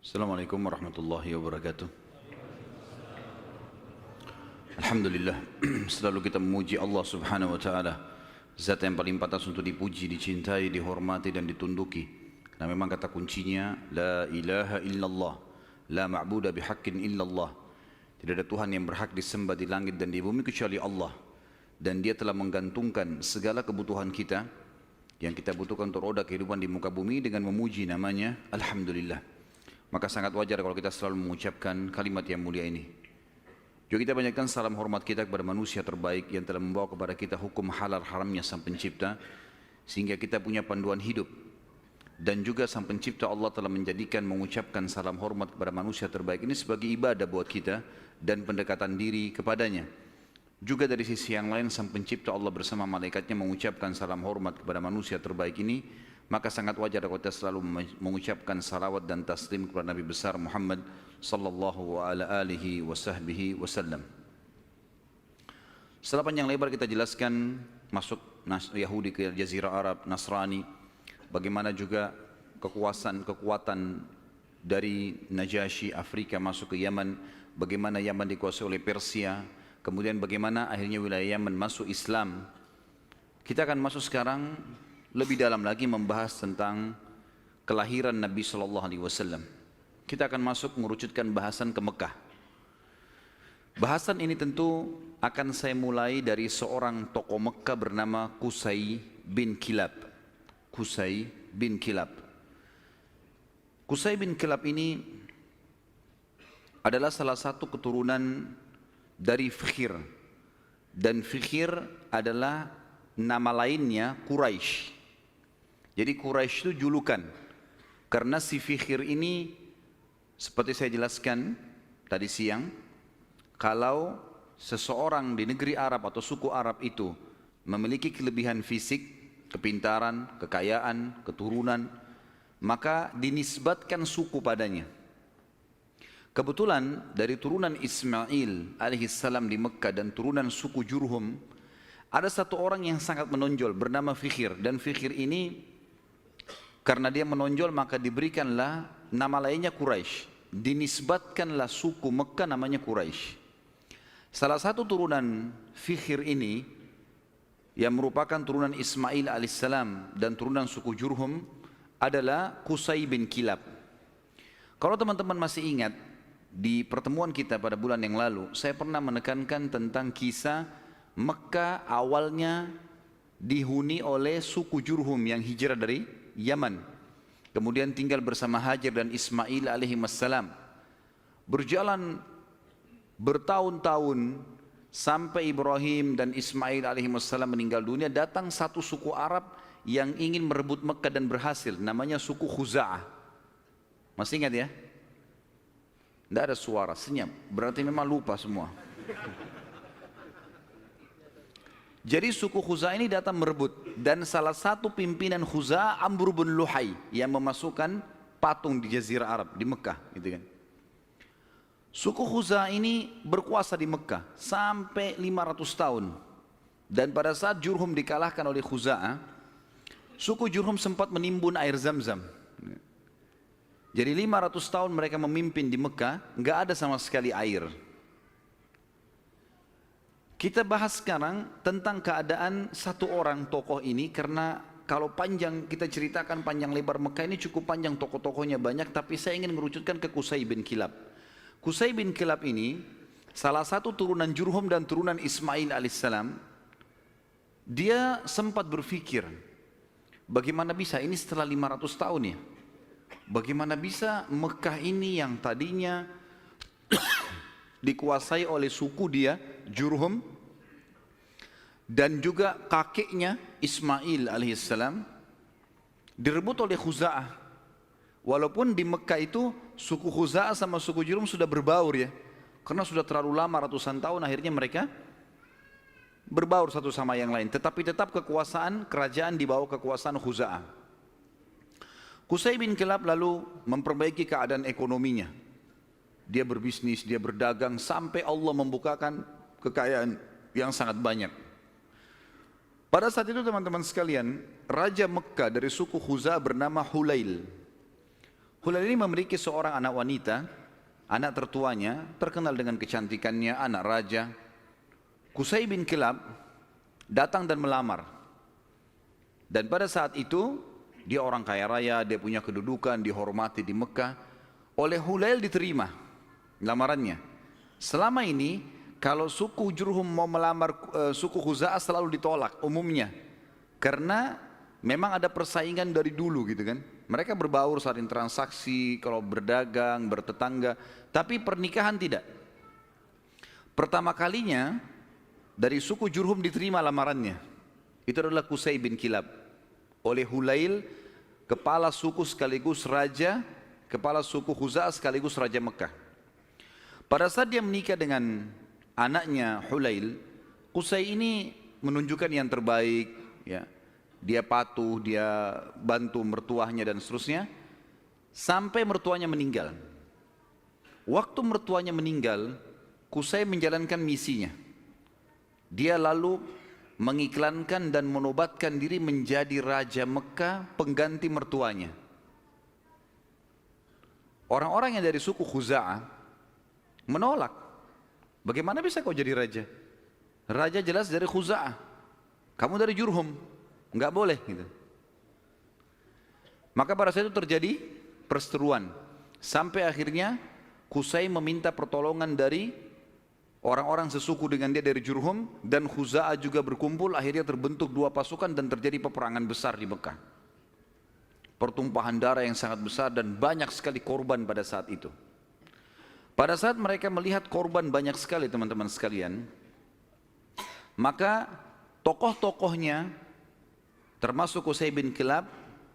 Assalamualaikum warahmatullahi wabarakatuh. Alhamdulillah, selalu kita memuji Allah subhanahu wa ta'ala, zat yang paling pantas untuk dipuji, dicintai, dihormati dan ditunduki. Karena memang kata kuncinya, La ilaha illallah, La ma'buda bihaqqin illallah. Tidak ada Tuhan yang berhak disembah di langit dan di bumi kecuali Allah. Dan dia telah menggantungkan segala kebutuhan kita, yang kita butuhkan untuk roda kehidupan di muka bumi dengan memuji namanya, Alhamdulillah. Maka sangat wajar kalau kita selalu mengucapkan kalimat yang mulia ini. Juga kita banyakkan salam hormat kita kepada manusia terbaik yang telah membawa kepada kita hukum halal haramnya Sang Pencipta, sehingga kita punya panduan hidup. Dan juga Sang Pencipta Allah telah menjadikan mengucapkan salam hormat kepada manusia terbaik ini sebagai ibadah buat kita dan pendekatan diri kepadanya. Juga dari sisi yang lain Sang Pencipta Allah bersama malaikatnya mengucapkan salam hormat kepada manusia terbaik ini. Maka sangat wajar kalau kita selalu mengucapkan salawat dan taslim kepada Nabi besar Muhammad sallallahu alaihi wasallam. Setelah panjang lebar kita jelaskan masuk Yahudi ke Jazirah Arab, Nasrani, bagaimana juga kekuatan dari Najasyi Afrika masuk ke Yaman, bagaimana Yaman dikuasai oleh Persia, kemudian bagaimana akhirnya wilayah Yaman masuk Islam. Kita akan masuk sekarang lebih dalam lagi membahas tentang kelahiran Nabi Sallallahu Alaihi Wasallam. Kita akan masuk mengerucutkan bahasan ke Mekah. Bahasan ini tentu akan saya mulai dari seorang tokoh Mekah bernama Qusay bin Kilab. Qusay bin Kilab. Qusay bin Kilab ini adalah salah satu keturunan dari Fikhir. Dan Fikhir adalah nama lainnya Quraisy. Jadi Quraisy itu julukan, karena si Fikhir ini seperti saya jelaskan tadi siang, kalau seseorang di negeri Arab atau suku Arab itu memiliki kelebihan fisik, kepintaran, kekayaan, keturunan, maka dinisbatkan suku padanya. Kebetulan dari turunan Ismail alaihissalam di Mekah dan turunan suku Jurhum, ada satu orang yang sangat menonjol bernama Fikhir, dan Fikhir ini karena dia menonjol maka diberikanlah nama lainnya Quraisy. Dinisbatkanlah suku Mekah namanya Quraisy. Salah satu turunan Fikhir ini yang merupakan turunan Ismail alaihissalam dan turunan suku Jurhum adalah Qusay bin Kilab. Kalau teman-teman masih ingat, di pertemuan kita pada bulan yang lalu saya pernah menekankan tentang kisah Mekah awalnya dihuni oleh suku Jurhum yang hijrah dari Yaman, kemudian tinggal bersama Hajar dan Ismail alaihissalam. Berjalan bertahun-tahun sampai Ibrahim dan Ismail alaihissalam meninggal dunia, datang satu suku Arab yang ingin merebut Mekah dan berhasil, namanya suku Khuza'ah. Masih ingat ya? Tidak ada suara, senyap, berarti memang lupa semua. Jadi suku Khuza'ah ini datang merebut, dan salah satu pimpinan Khuza'ah Amr bin Luhai yang memasukkan patung di Jazirah Arab di Mekah, gitu kan. Suku Khuza'ah ini berkuasa di Mekah sampai 500 tahun. Dan pada saat Jurhum dikalahkan oleh Khuza'ah, suku Jurhum sempat menimbun air Zam-Zam. Jadi 500 tahun mereka memimpin di Mekah, nggak ada sama sekali air. Kita bahas sekarang tentang keadaan satu orang tokoh ini, karena kalau panjang kita ceritakan panjang lebar Mekah ini cukup panjang, tokoh-tokohnya banyak, tapi saya ingin mengerucutkan ke Qusay bin Kilab. Qusay bin Kilab ini salah satu turunan Jurhum dan turunan Ismail alaihissalam. Dia sempat berpikir, bagaimana bisa ini setelah 500 tahun ya? Bagaimana bisa Mekah ini yang tadinya dikuasai oleh suku dia Jurhum dan juga kakeknya Ismail alaihissalam direbut oleh Khuza'ah. Walaupun di Mekah itu suku Khuza'ah sama suku Jurhum sudah berbaur ya, karena sudah terlalu lama ratusan tahun, akhirnya mereka berbaur satu sama yang lain, tetapi tetap kekuasaan kerajaan di bawah kekuasaan Khuza'ah. Qusay bin Kilab lalu memperbaiki keadaan ekonominya. Dia berbisnis, dia berdagang, sampai Allah membukakan kekayaan yang sangat banyak. Pada saat itu teman-teman sekalian, Raja Mekah dari suku Khuza'ah bernama Hulail. Hulail ini memiliki seorang anak wanita, anak tertuanya, terkenal dengan kecantikannya, anak raja. Qusay bin Kilab datang dan melamar. Dan pada saat itu, dia orang kaya raya, dia punya kedudukan, dihormati di Mekah. Oleh Hulail diterima lamarannya. Selama ini, kalau suku Jurhum mau melamar suku Khuza'ah selalu ditolak umumnya. Karena memang ada persaingan dari dulu gitu kan. Mereka berbaur saling transaksi, kalau berdagang, bertetangga. Tapi pernikahan tidak. Pertama kalinya dari suku Jurhum diterima lamarannya. Itu adalah Qusay bin Kilab. Oleh Hulail, kepala suku sekaligus raja, kepala suku Khuza'ah sekaligus raja Mekah. Pada saat dia menikah dengan anaknya Hulail, Qusay ini menunjukkan yang terbaik, ya. Dia patuh, dia bantu mertuanya dan seterusnya, sampai mertuanya meninggal. Waktu mertuanya meninggal, Qusay menjalankan misinya. Dia lalu mengiklankan dan menobatkan diri menjadi raja Mekah pengganti mertuanya. Orang-orang yang dari suku Khuza'ah menolak. Bagaimana bisa kau jadi raja? Raja jelas dari Khuza'ah, kamu dari Jurhum, enggak boleh gitu. Maka pada saat itu terjadi perseteruan. Sampai akhirnya Qusay meminta pertolongan dari orang-orang sesuku dengan dia dari Jurhum, dan Khuza'ah juga berkumpul. Akhirnya terbentuk dua pasukan dan terjadi peperangan besar di Mekah. Pertumpahan darah yang sangat besar dan banyak sekali korban pada saat itu. Pada saat mereka melihat korban banyak sekali teman-teman sekalian, maka tokoh-tokohnya termasuk Qusay bin Kilab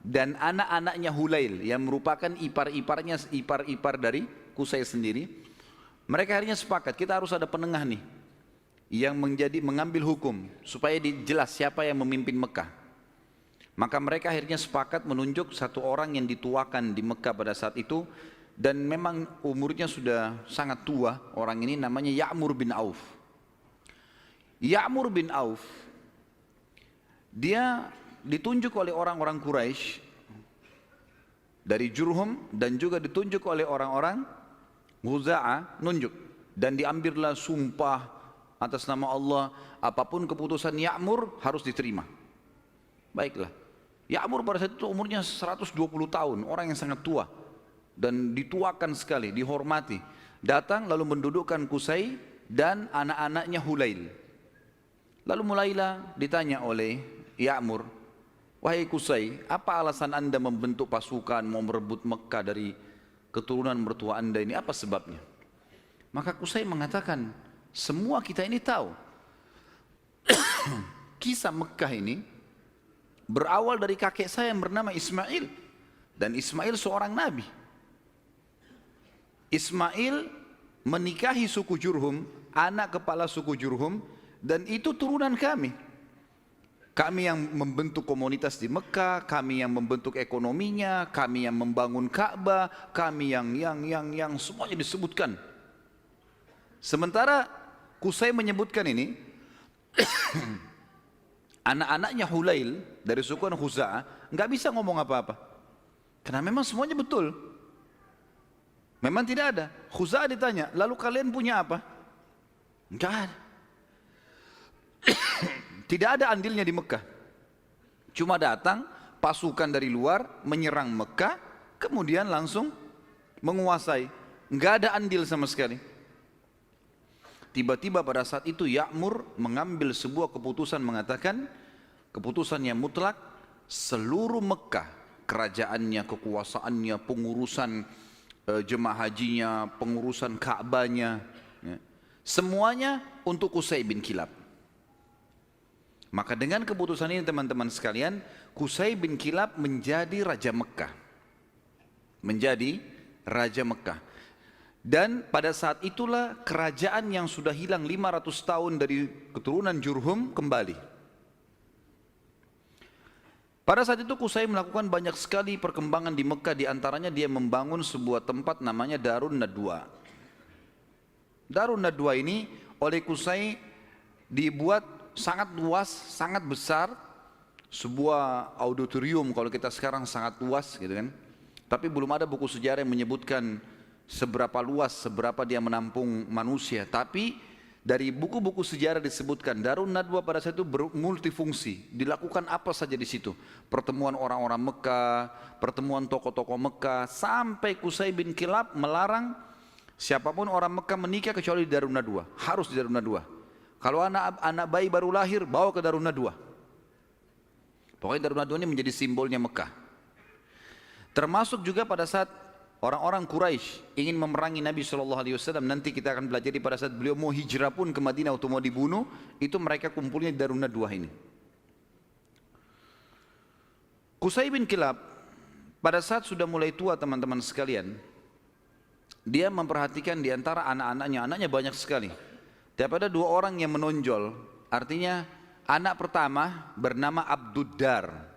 dan anak-anaknya Hulail yang merupakan ipar-ipar dari Qusay sendiri, mereka akhirnya sepakat, kita harus ada penengah nih yang mengambil hukum supaya dijelas siapa yang memimpin Mekah. Maka mereka akhirnya sepakat menunjuk satu orang yang dituakan di Mekah pada saat itu, dan memang umurnya sudah sangat tua. Orang ini namanya Ya'mur bin Auf. Ya'mur bin Auf, dia ditunjuk oleh orang-orang Quraisy dari Jurhum dan juga ditunjuk oleh orang-orang Khuza'ah, nunjuk. Dan diambillah sumpah atas nama Allah, apapun keputusan Ya'mur harus diterima. Baiklah, Ya'mur pada saat itu umurnya 120 tahun, orang yang sangat tua dan dituakan sekali, dihormati. Datang lalu mendudukkan Qusay dan anak-anaknya Hulail. Lalu mulailah ditanya oleh Ya'mur, wahai Qusay, apa alasan anda membentuk pasukan mau merebut Mekah dari keturunan mertua anda ini, apa sebabnya? Maka Qusay mengatakan, semua kita ini tahu kisah Mekah ini berawal dari kakek saya yang bernama Ismail, dan Ismail seorang nabi. Ismail menikahi suku Jurhum, anak kepala suku Jurhum, dan itu turunan kami. Kami yang membentuk komunitas di Mekah, kami yang membentuk ekonominya, kami yang membangun Ka'bah, kami yang semuanya disebutkan. Sementara Qusay menyebutkan ini, anak-anaknya Hulail dari suku Khuza'ah nggak bisa ngomong apa-apa, karena memang semuanya betul. Memang tidak ada. Khuza'ah ditanya, lalu kalian punya apa? Enggak ada. Tidak ada andilnya di Mekah. Cuma datang pasukan dari luar menyerang Mekah, kemudian langsung menguasai. Enggak ada andil sama sekali. Tiba-tiba pada saat itu Ya'mur mengambil sebuah keputusan, mengatakan keputusan yang mutlak, seluruh Mekah, kerajaannya, kekuasaannya, pengurusan jemaah hajinya, pengurusan Ka'bahnya, ya, semuanya untuk Qusay bin Kilab. Maka dengan keputusan ini teman-teman sekalian, Qusay bin Kilab menjadi Raja Mekah. Menjadi Raja Mekah. Dan pada saat itulah kerajaan yang sudah hilang 500 tahun dari keturunan Jurhum kembali. Pada saat itu Qusay melakukan banyak sekali perkembangan di Mekah, diantaranya dia membangun sebuah tempat namanya Darun Nadwa. Darun Nadwa ini oleh Qusay dibuat sangat luas, sangat besar, sebuah auditorium kalau kita sekarang sangat luas gitu kan. Tapi belum ada buku sejarah yang menyebutkan seberapa luas, seberapa dia menampung manusia. Tapi dari buku-buku sejarah disebutkan Darun Nadwa pada saat itu multifungsi. Dilakukan apa saja di situ. Pertemuan orang-orang Mekah, pertemuan tokoh-tokoh Mekah, sampai Qusay bin Kilab melarang siapapun orang Mekah menikah kecuali di Darun Nadwa. Harus di Darun Nadwa. Kalau anak bayi baru lahir, bawa ke Darun Nadwa. Pokoknya Darun Nadwa ini menjadi simbolnya Mekah. Termasuk juga pada saat orang-orang Quraisy ingin memerangi Nabi SAW, nanti kita akan belajar pada saat beliau mau hijrah pun ke Madinah atau mau dibunuh, itu mereka kumpulnya di Darun Nadwa ini. Qusay bin Kilab pada saat sudah mulai tua teman-teman sekalian, dia memperhatikan di antara anaknya banyak sekali. Tapi ada dua orang yang menonjol, artinya anak pertama bernama Abduddar.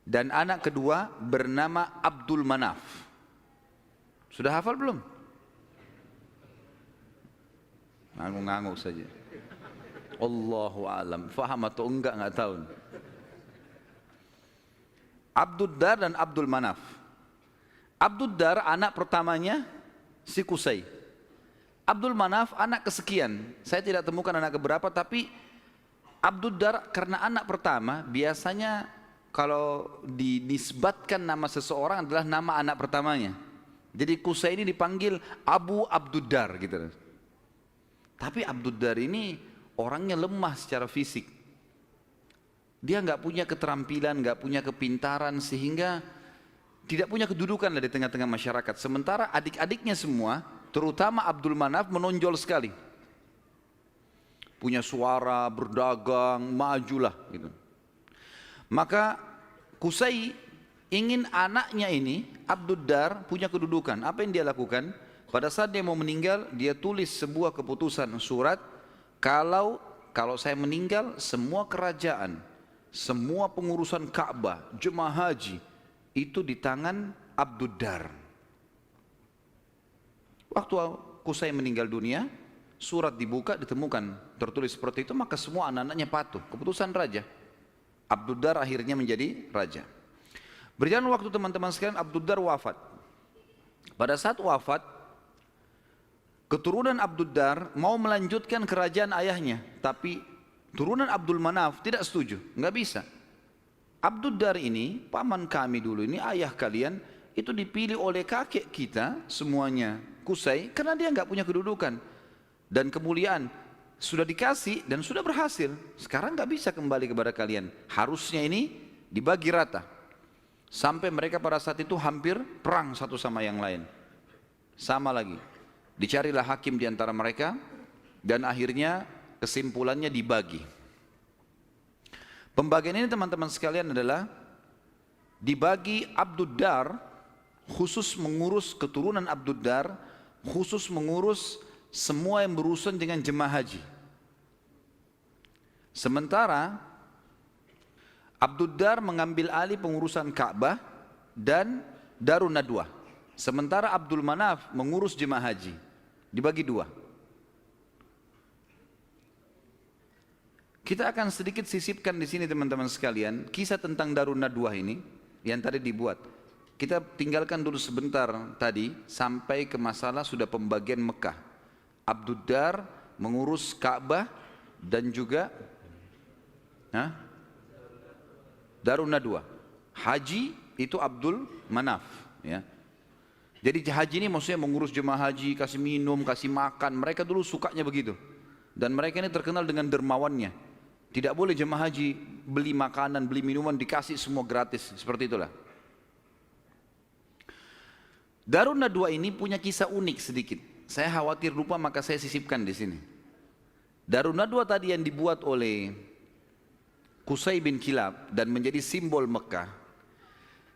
Dan anak kedua bernama Abdul Manaf. Sudah hafal belum? Ngangguk-ngangguk saja. Allahu alam. Faham atau enggak tahu. Abduddar dan Abdul Manaf. Abduddar anak pertamanya si Qusay. Abdul Manaf anak kesekian. Saya tidak temukan anak keberapa, tapi Abduddar karena anak pertama biasanya kalau dinisbatkan nama seseorang adalah nama anak pertamanya. Jadi Qusay ini dipanggil Abu Abduddar gitu. Tapi Abduddar ini orangnya lemah secara fisik. Dia nggak punya keterampilan, nggak punya kepintaran, sehingga tidak punya kedudukan di tengah-tengah masyarakat. Sementara adik-adiknya semua, terutama Abdul Manaf, menonjol sekali. Punya suara, berdagang, majulah gitu. Maka Qusay ingin anaknya ini, Abduddar, punya kedudukan. Apa yang dia lakukan? Pada saat dia mau meninggal, dia tulis sebuah keputusan surat, kalau saya meninggal, semua kerajaan, semua pengurusan Ka'bah, jemaah haji, itu di tangan Abduddar. Waktu Qusay meninggal dunia, surat dibuka, ditemukan tertulis seperti itu, maka semua anak-anaknya patuh. Keputusan raja. Abduddar akhirnya menjadi raja. Berjalan waktu teman-teman sekalian, Abduddar wafat. Pada saat wafat, keturunan Abduddar mau melanjutkan kerajaan ayahnya, tapi turunan Abdul Manaf tidak setuju, nggak bisa. Abduddar ini, paman kami dulu ini, ayah kalian, itu dipilih oleh kakek kita semuanya, Qusay, karena dia nggak punya kedudukan dan kemuliaan. Sudah dikasih dan sudah berhasil. Sekarang nggak bisa kembali kepada kalian. Harusnya ini dibagi rata. Sampai mereka pada saat itu hampir perang satu sama yang lain. Sama lagi. Dicarilah hakim di antara mereka dan akhirnya kesimpulannya dibagi. Pembagian ini teman-teman sekalian adalah dibagi Abduddar khusus mengurus keturunan Abduddar, khusus mengurus semua yang berurusan dengan jemaah haji. Sementara Abduddar mengambil alih pengurusan Ka'bah dan Darun Nadwa. Sementara Abdul Manaf mengurus jemaah haji. Dibagi dua. Kita akan sedikit sisipkan di sini teman-teman sekalian kisah tentang Darun Nadwa ini yang tadi dibuat. Kita tinggalkan dulu sebentar tadi sampai ke masalah sudah pembagian Mekah. Abduddar mengurus Ka'bah dan juga Darun Nadwa. Haji itu Abdul Manaf, ya. Jadi haji ini maksudnya mengurus jemaah haji, kasih minum, kasih makan. Mereka dulu sukanya begitu. Dan mereka ini terkenal dengan dermawannya. Tidak boleh jemaah haji beli makanan, beli minuman, dikasih semua gratis. Seperti itulah. Darun Nadwa ini punya kisah unik sedikit. Saya khawatir lupa, maka saya sisipkan di sini. Darun Nadwa tadi yang dibuat oleh Qusay bin Kilab dan menjadi simbol Mekah.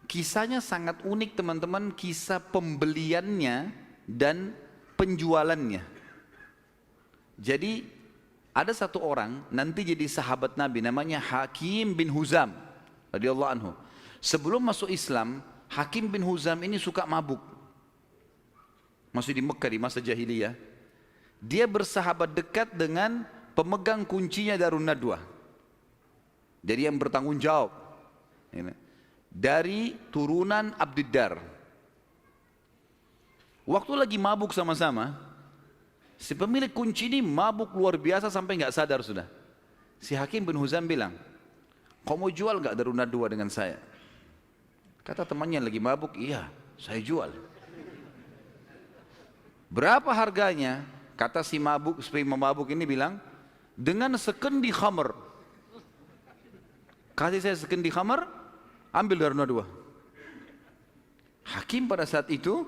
Kisahnya sangat unik teman-teman, kisah pembeliannya dan penjualannya. Jadi ada satu orang nanti jadi sahabat Nabi namanya Hakim bin Huzam radhiyallahu anhu. Sebelum masuk Islam, Hakim bin Huzam ini suka mabuk. Masih di Mekah di masa jahiliyah. Dia bersahabat dekat dengan pemegang kuncinya Darun Nadwa. Jadi yang bertanggung jawab. dari turunan Abdiddar. Waktu lagi mabuk sama-sama, si pemilik kunci ini mabuk luar biasa sampai nggak sadar sudah. Si Hakim bin Huzam bilang, kau mau jual nggak Darun Nadwa dengan saya? Kata temannya lagi mabuk, iya saya jual. Berapa harganya? Kata si mabuk ini bilang, dengan sekendi khamr. Kasih saya sekendi khamr, ambil Darun Nadwa. Hakim pada saat itu,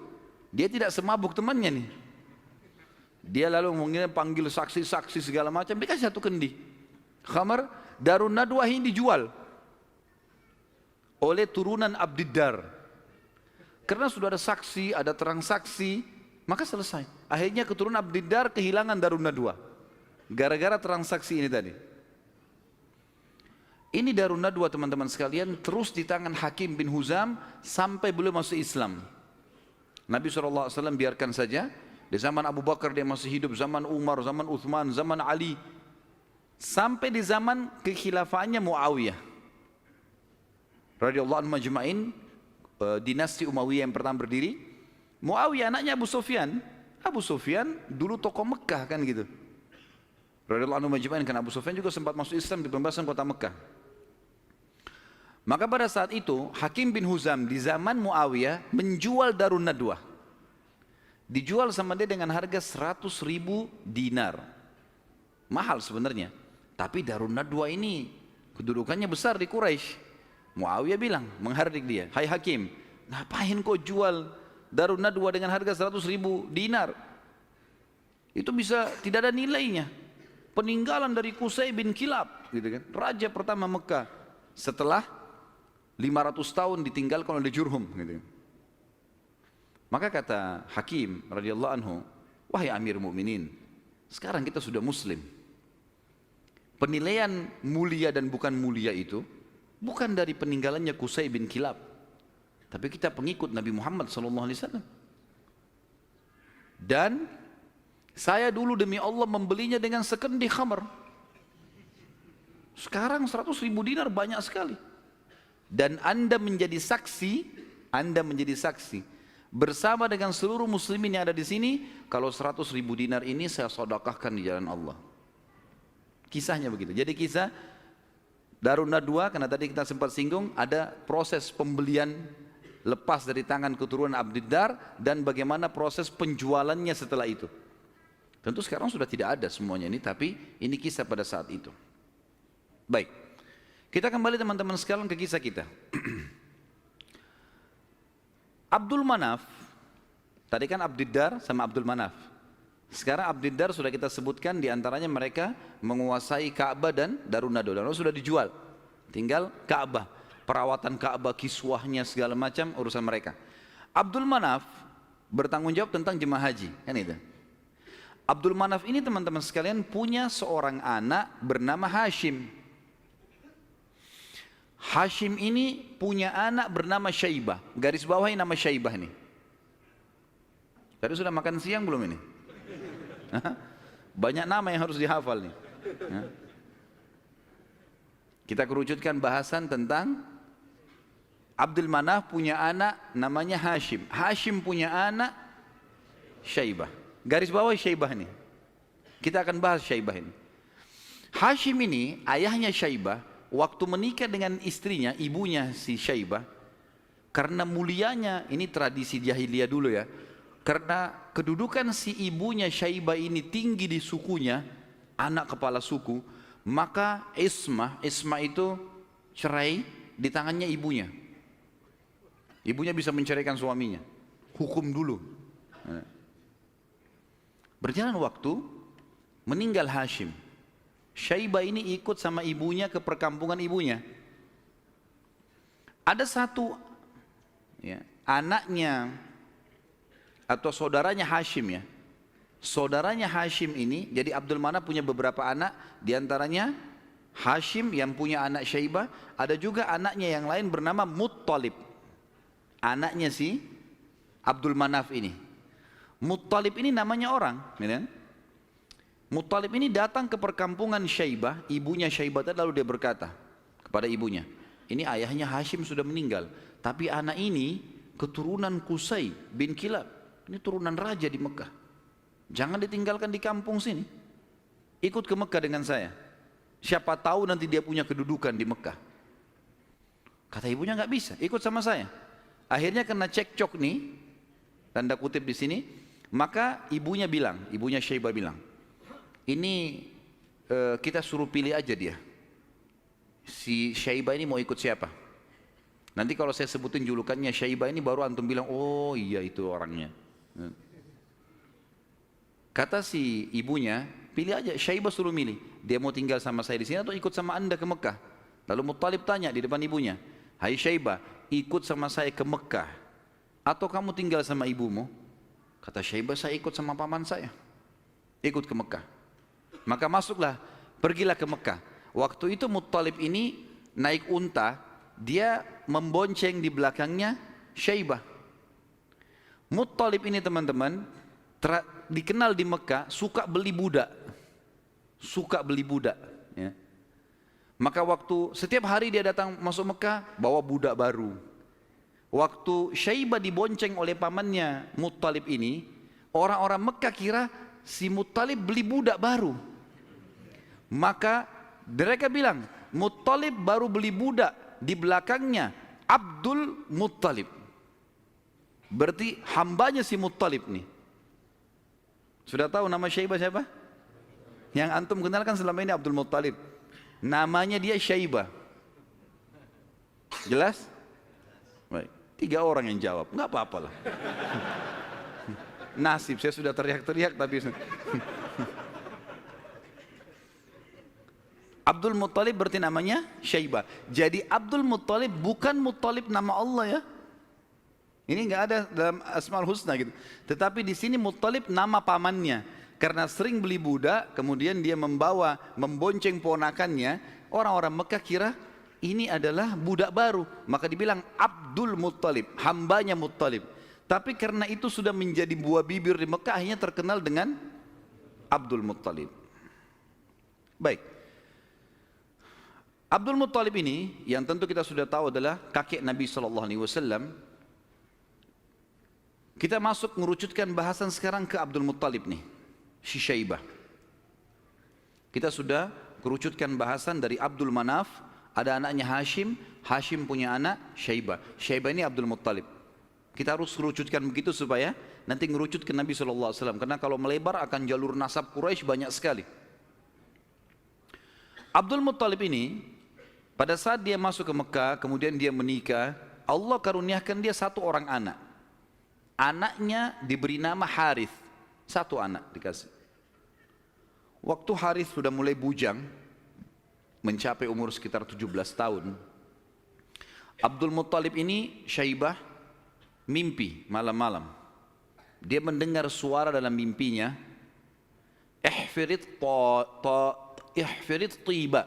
dia tidak semabuk temannya nih. Dia lalu mungkin panggil saksi-saksi segala macam, dikasih satu kendi khamr. Darun Nadwa ini dijual oleh turunan Abdiddar. Karena sudah ada saksi, ada terang saksi, maka selesai. Akhirnya keturunan Abdiddar kehilangan Darun Nadwa gara-gara terang saksi ini tadi. Ini Darun Nadwa teman-teman sekalian terus di tangan Hakim bin Huzam sampai beliau masuk Islam. Nabi SAW biarkan saja. Di zaman Abu Bakar dia masih hidup, zaman Umar, zaman Uthman, zaman Ali. Sampai di zaman kekhilafaannya Muawiyah radhiyallahu anhu majma'in, dinasti Umayyah yang pertama berdiri. Muawiyah anaknya Abu Sufyan. Abu Sufyan dulu tokoh Mekah kan gitu. Radhiyallahu anhu majma'in, karena Abu Sufyan juga sempat masuk Islam di pembebasan kota Mekah. Maka pada saat itu Hakim bin Huzam di zaman Muawiyah menjual Darun Nadwa. Dijual sama dia dengan harga 100.000 dinar. Mahal sebenarnya. Tapi Darun Nadwa ini kedudukannya besar di Quraisy. Muawiyah bilang, menghardik dia, hai Hakim, ngapain kau jual Darun Nadwa dengan harga 100.000 dinar? Itu bisa tidak ada nilainya. Peninggalan dari Qusay bin Kilab, gitu kan? Raja pertama Mekah setelah 500 tahun ditinggalkan oleh Jurhum, gitu. Maka kata Hakim radhiyallahu anhu, wahai Amir Mukminin, sekarang kita sudah Muslim. Penilaian mulia dan bukan mulia itu bukan dari peninggalannya Qusay bin Kilab, tapi kita pengikut Nabi Muhammad SAW. Dan saya dulu demi Allah membelinya dengan sekendi khamr. Sekarang 100.000 dinar banyak sekali. Dan Anda menjadi saksi bersama dengan seluruh muslimin yang ada di sini, kalau 100.000 dinar ini saya sedekahkan di jalan Allah. Kisahnya begitu. Jadi kisah Darun Nadwa, karena tadi kita sempat singgung, ada proses pembelian lepas dari tangan keturunan Abdiddar dan bagaimana proses penjualannya setelah itu. Tentu sekarang sudah tidak ada semuanya ini, tapi ini kisah pada saat itu. Baik, kita kembali teman-teman sekalian ke kisah kita. Abdul Manaf, tadi kan Abdiddar sama Abdul Manaf. Sekarang Abdiddar sudah kita sebutkan, diantaranya mereka menguasai Ka'bah dan Darun Nadwa. Dan sudah dijual, tinggal Ka'bah, perawatan Ka'bah, kiswahnya segala macam urusan mereka. Abdul Manaf bertanggung jawab tentang jemaah haji, kan itu. Abdul Manaf ini teman-teman sekalian punya seorang anak bernama Hashim. Hashim ini punya anak bernama Syaibah. Garis bawahi nama Syaibah ini. Tadi sudah makan siang belum ini? Banyak nama yang harus dihafal nih. Kita kerucutkan bahasan tentang Abdul Manaf punya anak namanya Hashim. Hashim punya anak Syaibah. Garis bawah Syaibah ini. Kita akan bahas Syaibah ini. Hashim ini ayahnya Syaibah, waktu menikah dengan istrinya, ibunya si Syaibah, karena mulianya, ini tradisi jahiliyah dulu ya, karena kedudukan si ibunya Syaibah ini tinggi di sukunya, anak kepala suku, maka ismah itu cerai di tangannya ibunya. Ibunya bisa menceraikan suaminya, hukum dulu. Berjalan waktu, meninggal Hashim. Syaibah ini ikut sama ibunya ke perkampungan ibunya. Ada satu ya, anaknya atau saudaranya Hashim ya. Saudaranya Hashim ini, jadi Abdul Manaf punya beberapa anak, diantaranya Hashim yang punya anak Syaibah, ada juga anaknya yang lain bernama Muttalib. Anaknya si Abdul Manaf ini. Muttalib ini namanya orang, ya. Muttalib ini datang ke perkampungan Syaibah, ibunya Syaibah, lalu dia berkata kepada ibunya, ini ayahnya Hashim sudah meninggal, tapi anak ini keturunan Qusay bin Kilab, ini turunan raja di Mekah. Jangan ditinggalkan di kampung sini, ikut ke Mekah dengan saya. Siapa tahu nanti dia punya kedudukan di Mekah. Kata ibunya nggak bisa, ikut sama saya. Akhirnya kena cekcok nih, tanda kutip di sini. Maka ibunya Syaibah bilang, ini kita suruh pilih aja dia. Si Syaibah ini mau ikut siapa? Nanti kalau saya sebutin julukannya Syaibah ini baru antum bilang, oh iya itu orangnya. Kata si ibunya, pilih aja, Syaibah suruh milih. Dia mau tinggal sama saya di sini atau ikut sama anda ke Mekah? Lalu Muttalib tanya di depan ibunya, hai Syaibah, ikut sama saya ke Mekah atau kamu tinggal sama ibumu? Kata Syaibah, saya ikut sama paman saya, ikut ke Mekah. Maka pergilah ke Mekah. Waktu itu Muttalib ini naik unta, dia membonceng di belakangnya Syaibah. Muttalib ini teman-teman dikenal di Mekah suka beli budak, ya. Maka setiap hari dia datang masuk Mekah bawa budak baru. Waktu Syaibah dibonceng oleh pamannya Muttalib ini, orang-orang Mekah kira si Muttalib beli budak baru. Maka mereka bilang, Muttalib baru beli budak, di belakangnya Abdul Muttalib. Berarti hambanya si Muttalib nih. Sudah tahu nama Syaibah siapa? Yang antum kenalkan selama ini Abdul Muttalib. Namanya dia Syaibah. Jelas? Baik. 3 orang yang jawab, nggak apa-apa lah. Nasib, saya sudah teriak-teriak tapi Abdul Muttalib berarti namanya Syaibah. Jadi Abdul Muttalib bukan Muttalib nama Allah ya. Ini nggak ada dalam Asmaul Husna gitu. Tetapi di sini Muttalib nama pamannya. Karena sering beli budak, kemudian dia membonceng ponakannya. Orang-orang Mekah kira ini adalah budak baru. Maka dibilang Abdul Muttalib, hambanya Muttalib. Tapi karena itu sudah menjadi buah bibir di Mekah, akhirnya terkenal dengan Abdul Muttalib. Baik. Abdul Muttalib ini yang tentu kita sudah tahu adalah kakek Nabi SAW. Kita masuk mengerucutkan bahasan sekarang ke Abdul Muttalib nih, si Syaibah. Kita sudah kerucutkan bahasan dari Abdul Manaf, ada anaknya Hashim, Hashim punya anak Syaibah. Syaibah ini Abdul Muttalib. Kita harus kerucutkan begitu supaya nanti ngerucut ke Nabi SAW. Karena kalau melebar akan jalur nasab Quraisy banyak sekali. Abdul Muttalib ini pada saat dia masuk ke Mekah, kemudian dia menikah, Allah karuniakan dia 1 orang anak. Anaknya diberi nama Harith, 1 anak dikasih. Waktu Harith sudah mulai bujang, mencapai umur sekitar 17 tahun, Abdul Muttalib ini Syaibah mimpi malam-malam. Dia mendengar suara dalam mimpinya, ihfirit tiba.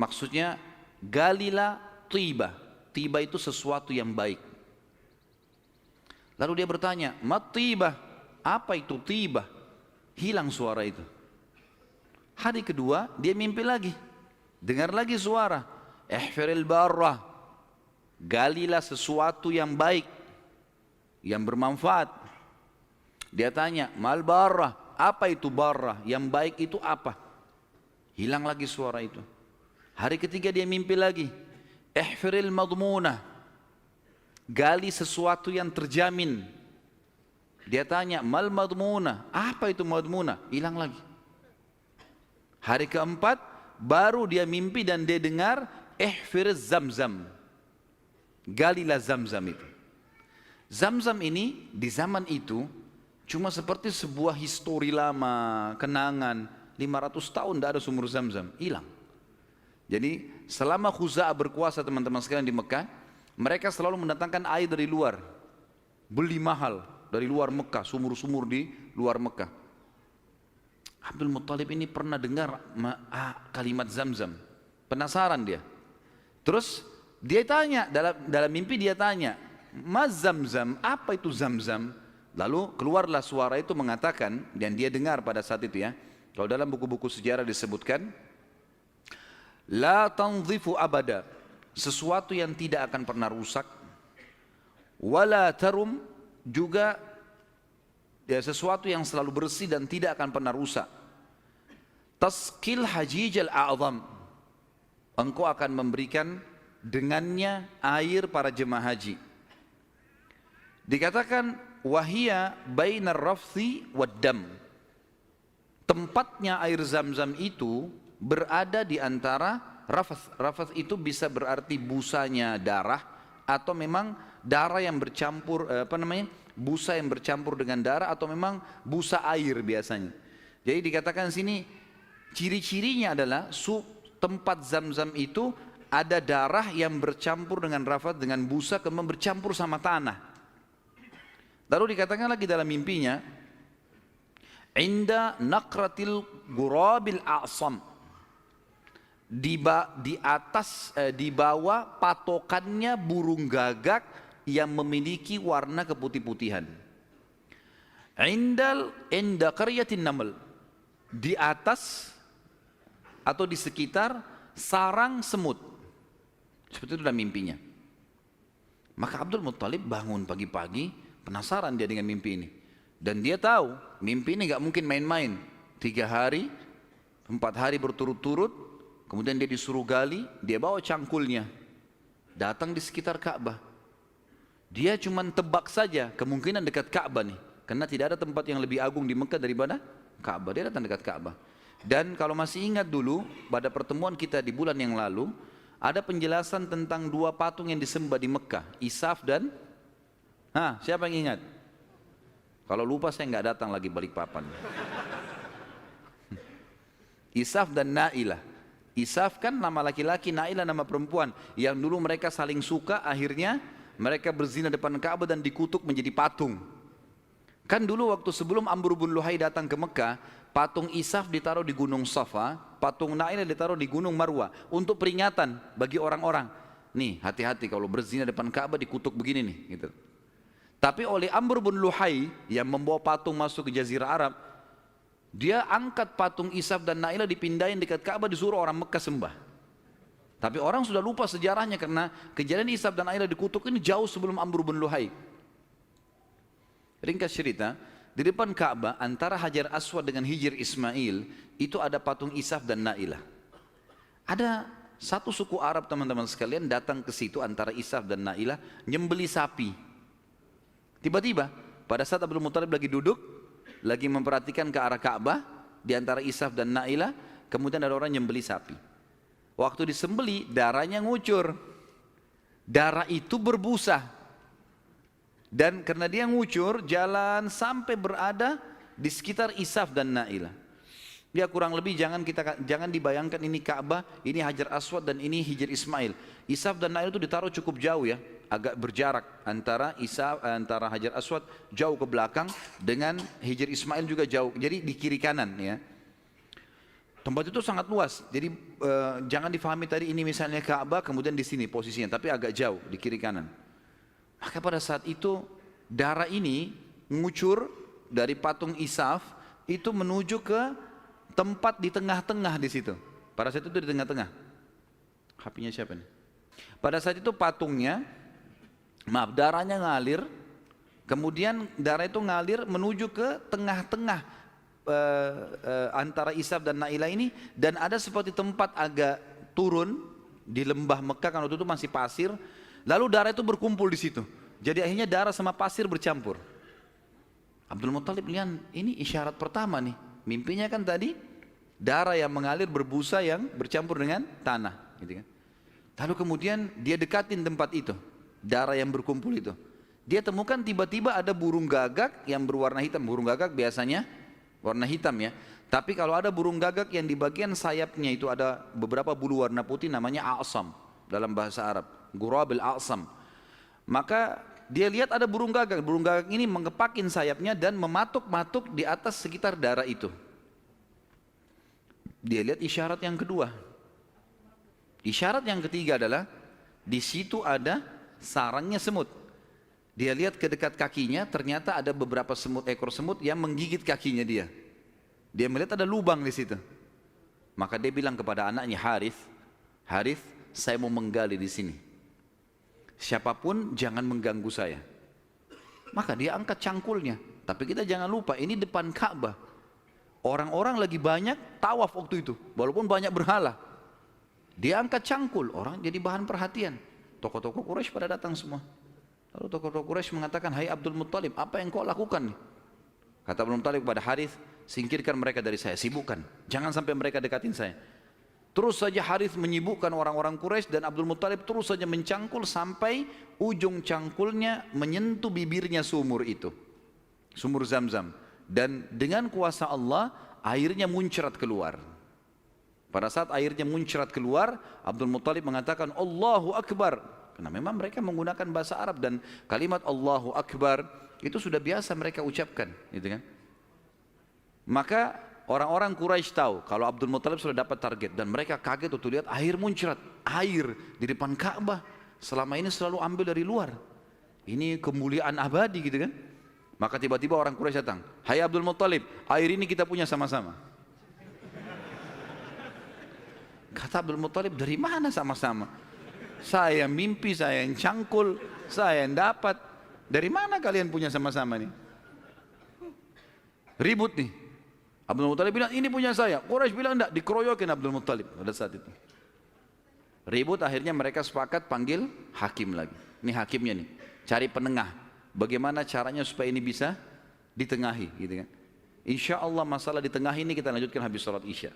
Maksudnya galilah tiba. Tiba itu sesuatu yang baik. Lalu dia bertanya, mat tiba? Apa itu tiba? Hilang suara itu. Hari kedua dia mimpi lagi. Dengar lagi suara, ihfiril barrah. Galilah sesuatu yang baik, yang bermanfaat. Dia tanya, mal barrah? Apa itu barrah? Yang baik itu apa? Hilang lagi suara itu. Hari ketiga dia mimpi lagi, ihfiril madmunah. Gali sesuatu yang terjamin. Dia tanya, mal madmunah? Apa itu madmunah? Hilang lagi. Hari keempat baru dia mimpi dan dia dengar ihfiriz zamzam. Galilah zamzam itu. Zamzam ini di zaman itu cuma seperti sebuah histori lama, kenangan. 500 tahun tidak ada sumur zamzam, hilang. Jadi selama Khuza'ah berkuasa teman-teman sekalian di Mekah, mereka selalu mendatangkan air dari luar, beli mahal dari luar Mekah, sumur-sumur di luar Mekah. Abdul Muttalib ini pernah dengar kalimat Zamzam, penasaran dia. Terus dia tanya, dalam mimpi dia tanya, Mas Zamzam, apa itu Zamzam? Lalu keluarlah suara itu mengatakan, dan dia dengar pada saat itu ya, kalau dalam buku-buku sejarah disebutkan, La tanzifu abada, sesuatu yang tidak akan pernah rusak. Wala tarum, juga ya, sesuatu yang selalu bersih dan tidak akan pernah rusak. Tasqil hajijal a'zam, engkau akan memberikan dengannya air para jemaah haji. Dikatakan wahia bainar rafthi wad dam, tempatnya air zam-zam itu berada di antara rafath. Rafath itu bisa berarti busanya darah, atau memang darah yang bercampur, busa yang bercampur dengan darah, atau memang busa air biasanya. Jadi dikatakan sini ciri-cirinya adalah tempat zam-zam itu ada darah yang bercampur dengan rafath, dengan busa, kemudian bercampur sama tanah. Lalu dikatakan lagi dalam mimpinya, inda naqratil gurabil a'sam, di bawah patokannya burung gagak yang memiliki warna keputih-putihan. Inda qaryatin naml, di atas atau di sekitar sarang semut. Seperti itu dalam mimpinya. Maka Abdul Muttalib bangun pagi-pagi, penasaran dia dengan mimpi ini. Dan dia tahu mimpi ini gak mungkin main-main. 3 hari, 4 hari berturut-turut, kemudian dia disuruh gali, dia bawa cangkulnya, datang di sekitar Ka'bah. Dia cuma tebak saja kemungkinan dekat Ka'bah nih, karena tidak ada tempat yang lebih agung di Mekah daripada Ka'bah. Dia datang dekat Ka'bah. Dan kalau masih ingat dulu pada pertemuan kita di bulan yang lalu, ada penjelasan tentang 2 patung yang disembah di Mekah, Isaf dan siapa yang ingat? Kalau lupa saya nggak datang lagi Balikpapan. Isaf dan Nailah. Isaf kan nama laki-laki, Nailah nama perempuan, yang dulu mereka saling suka, akhirnya mereka berzina depan Ka'bah dan dikutuk menjadi patung. Kan dulu waktu sebelum Amr bin Luhai datang ke Mekah, patung Isaf ditaruh di Gunung Safa, patung Nailah ditaruh di Gunung Marwah, untuk peringatan bagi orang-orang. Nih, hati-hati kalau berzina depan Ka'bah dikutuk begini nih, gitu. Tapi oleh Amr bin Luhai yang membawa patung masuk ke Jazirah Arab, dia angkat patung Isaf dan Nailah, dipindahin dekat Ka'bah, disuruh orang Mekah sembah. Tapi orang sudah lupa sejarahnya, karena kejadian Isaf dan Nailah dikutuk ini jauh sebelum Amr bin Luhai. Ringkas cerita, di depan Ka'bah antara Hajar Aswad dengan Hijr Ismail itu ada patung Isaf dan Nailah. Ada satu suku Arab teman-teman sekalian datang ke situ antara Isaf dan Nailah, nyembeli sapi. Tiba-tiba pada saat Abdul Muttalib lagi duduk, lagi memperhatikan ke arah Ka'bah di antara Isaf dan Nailah, kemudian ada orang nyembeli sapi. Waktu disembeli, darahnya ngucur. Darah itu berbusa. Dan karena dia ngucur, jalan sampai berada di sekitar Isaf dan Nailah. Dia kurang lebih jangan dibayangkan ini Ka'bah, ini Hajar Aswad dan ini Hijr Ismail. Isaf dan Nailah itu ditaruh cukup jauh ya, agak berjarak antara Hajar Aswad jauh ke belakang dengan Hijr Ismail juga jauh. Jadi di kiri kanan ya. Tempat itu sangat luas. Jadi jangan difahami tadi ini misalnya Ka'bah kemudian di sini posisinya, tapi agak jauh di kiri kanan. Maka pada saat itu darah ini mengucur dari patung Isaf itu menuju ke tempat di tengah-tengah di situ. Pada saat itu di tengah-tengah. HP-nya siapa nih? Pada saat itu patungnya, darahnya ngalir, kemudian darah itu ngalir menuju ke tengah-tengah antara Isaf dan Nailah ini, dan ada seperti tempat agak turun di lembah Mekah, kan waktu itu masih pasir, lalu darah itu berkumpul di situ. Jadi akhirnya darah sama pasir bercampur. Abdul Muttalib lihat ini isyarat pertama nih. Mimpinya kan tadi darah yang mengalir berbusa yang bercampur dengan tanah, gitu kan. Lalu kemudian dia dekatin tempat itu, darah yang berkumpul itu. Dia temukan tiba-tiba ada burung gagak yang berwarna hitam. Burung gagak biasanya warna hitam ya. Tapi kalau ada burung gagak yang di bagian sayapnya itu ada beberapa bulu warna putih, namanya a'sam dalam bahasa Arab, gurabil a'sam. Maka dia lihat ada burung gagak. Burung gagak ini mengepakin sayapnya dan mematuk-matuk di atas sekitar darah itu. Dia lihat isyarat yang kedua. Isyarat yang ketiga adalah di situ ada sarangnya semut. Dia lihat ke dekat kakinya, ternyata ada beberapa ekor semut yang menggigit kakinya dia. Dia melihat ada lubang di situ. Maka dia bilang kepada anaknya Harith, saya mau menggali di sini. Siapapun jangan mengganggu saya. Maka dia angkat cangkulnya. Tapi kita jangan lupa, ini depan Ka'bah. Orang-orang lagi banyak tawaf waktu itu, walaupun banyak berhala. Dia angkat cangkul, orang jadi bahan perhatian. Tokoh-tokoh Quraisy pada datang semua. Lalu tokoh-tokoh Quraisy mengatakan, hai Abdul Muttalib, apa yang kau lakukan nih? Kata Abdul Muttalib kepada Harith, singkirkan mereka dari saya, sibukkan. Jangan sampai mereka dekatin saya. Terus saja Harith menyibukkan orang-orang Quraisy dan Abdul Muttalib terus saja mencangkul sampai ujung cangkulnya menyentuh bibirnya sumur itu. Sumur Zam-Zam. Dan dengan kuasa Allah, airnya muncrat keluar. Pada saat airnya muncrat keluar, Abdul Muttalib mengatakan, Allahu Akbar. Karena memang mereka menggunakan bahasa Arab dan kalimat Allahu Akbar itu sudah biasa mereka ucapkan. Gitu kan? Maka orang-orang Quraisy tahu kalau Abdul Muttalib sudah dapat target. Dan mereka kaget waktu lihat air muncrat. Air di depan Ka'bah. Selama ini selalu ambil dari luar. Ini kemuliaan abadi gitu kan. Maka tiba-tiba orang Quraisy datang, hai Abdul Muttalib, air ini kita punya sama-sama. Kata Abdul Muttalib, dari mana sama-sama? Saya mimpi, saya yang cangkul, saya yang dapat. Dari mana kalian punya sama-sama nih? Ribut nih. Abdul Muttalib bilang, ini punya saya. Quraisy bilang enggak, dikeroyokin Abdul Muttalib pada saat itu. Ribut, akhirnya mereka sepakat panggil hakim lagi. Ini hakimnya nih, cari penengah. Bagaimana caranya supaya ini bisa ditengahi, gitu kan? Insya Allah masalah ditengahi ini kita lanjutkan habis salat Isya.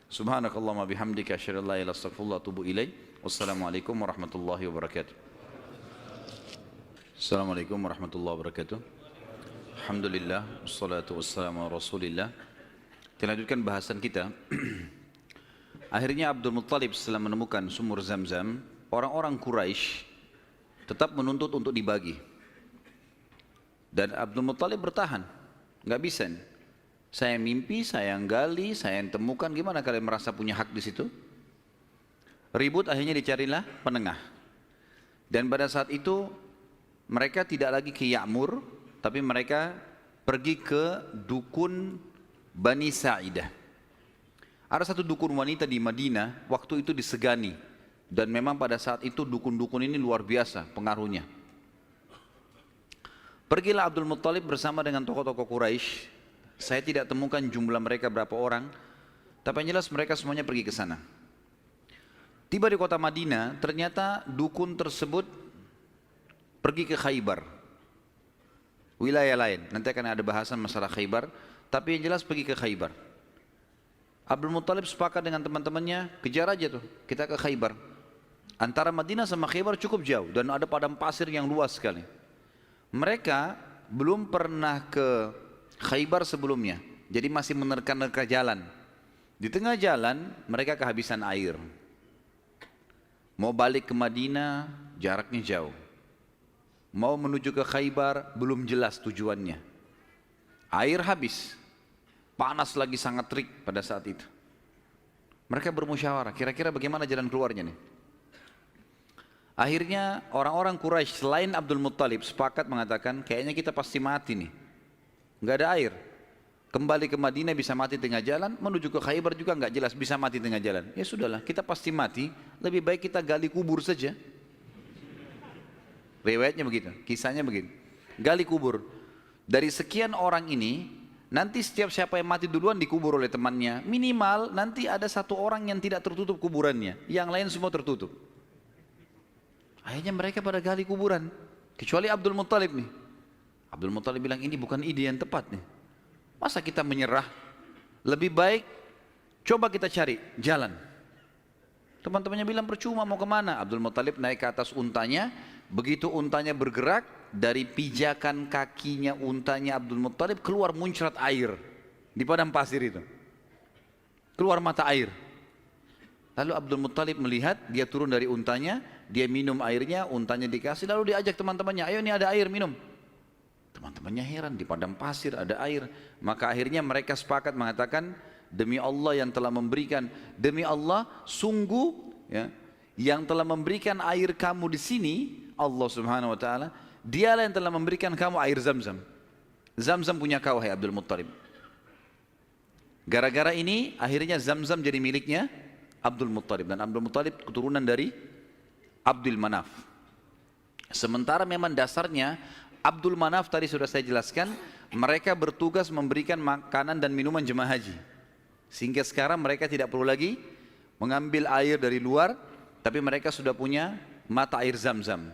Subhanakallahumma bihamdika asyhadu an la ilaha illa anta astaghfiruka wa atubu ilaik. Wassalamualaikum warahmatullahi wabarakatuh. Assalamualaikum warahmatullahi wabarakatuh. Alhamdulillah, wassalatu wassalamu ala Rasulillah. Kita lanjutkan bahasan kita. Akhirnya Abdul Muttalib setelah menemukan sumur Zam-Zam, orang-orang Quraisy tetap menuntut untuk dibagi. Dan Abdul Muttalib bertahan. Nggak bisa nih. Saya mimpi, saya yang gali, saya yang temukan. Gimana kalian merasa punya hak di situ? Ribut, akhirnya dicarilah penengah. Dan pada saat itu mereka tidak lagi ke Ya'mur, tapi mereka pergi ke dukun Bani Sa'idah. Ada satu dukun wanita di Madinah, waktu itu disegani. Dan memang pada saat itu dukun-dukun ini luar biasa pengaruhnya. Pergilah Abdul Muttalib bersama dengan tokoh-tokoh Quraisy. Saya tidak temukan jumlah mereka berapa orang, tapi yang jelas mereka semuanya pergi ke sana. Tiba di kota Madinah, ternyata dukun tersebut pergi ke Khaybar. Wilayah lain, nanti akan ada bahasan masalah Khaybar, tapi yang jelas pergi ke Khaybar. Abdul Muttalib sepakat dengan teman-temannya, kejar aja tuh, kita ke Khaybar. Antara Madinah sama Khaybar cukup jauh dan ada padang pasir yang luas sekali. Mereka belum pernah ke Khaybar sebelumnya, jadi masih menerka-nerka jalan. Di tengah jalan mereka kehabisan air. Mau balik ke Madinah jaraknya jauh. Mau menuju ke Khaybar belum jelas tujuannya. Air habis. Panas lagi sangat terik pada saat itu. Mereka bermusyawarah, kira-kira bagaimana jalan keluarnya nih? Akhirnya orang-orang Quraisy selain Abdul Muttalib sepakat mengatakan, kayaknya kita pasti mati nih. Nggak ada air. Kembali ke Madinah bisa mati tengah jalan, menuju ke Khaybar juga nggak jelas bisa mati tengah jalan. Ya sudahlah, kita pasti mati, lebih baik kita gali kubur saja. Riwayatnya begitu, kisahnya begitu. Gali kubur. Dari sekian orang ini, nanti setiap siapa yang mati duluan dikubur oleh temannya. Minimal nanti ada satu orang yang tidak tertutup kuburannya, yang lain semua tertutup. Akhirnya mereka pada gali kuburan, kecuali Abdul Muttalib nih. Abdul Muttalib bilang ini bukan ide yang tepat nih. Masa kita menyerah? Lebih baik coba kita cari jalan. Teman-temannya bilang percuma mau kemana? Abdul Muttalib naik ke atas untanya. Begitu untanya bergerak, dari pijakan kakinya untanya Abdul Muttalib keluar muncrat air di padang pasir itu. Keluar mata air. Lalu Abdul Muttalib melihat, dia turun dari untanya, dia minum airnya, untanya dikasih, lalu diajak teman-temannya, ayo nih ada air minum. Teman-temannya heran, di padang pasir ada air. Maka akhirnya mereka sepakat mengatakan, demi Allah yang telah memberikan, demi Allah sungguh ya, yang telah memberikan air kamu di sini, Allah Subhanahu wa taala, dialah yang telah memberikan kamu air Zam-Zam. Zam-Zam punya kau, hai Abdul Muttalib. Gara-gara ini akhirnya Zam-Zam jadi miliknya Abdul Muttalib. Dan Abdul Muttalib keturunan dari Abdul Manaf. Sementara memang dasarnya Abdul Manaf tadi sudah saya jelaskan, mereka bertugas memberikan makanan dan minuman jemaah haji. Sehingga sekarang mereka tidak perlu lagi mengambil air dari luar, tapi mereka sudah punya mata air Zam-Zam.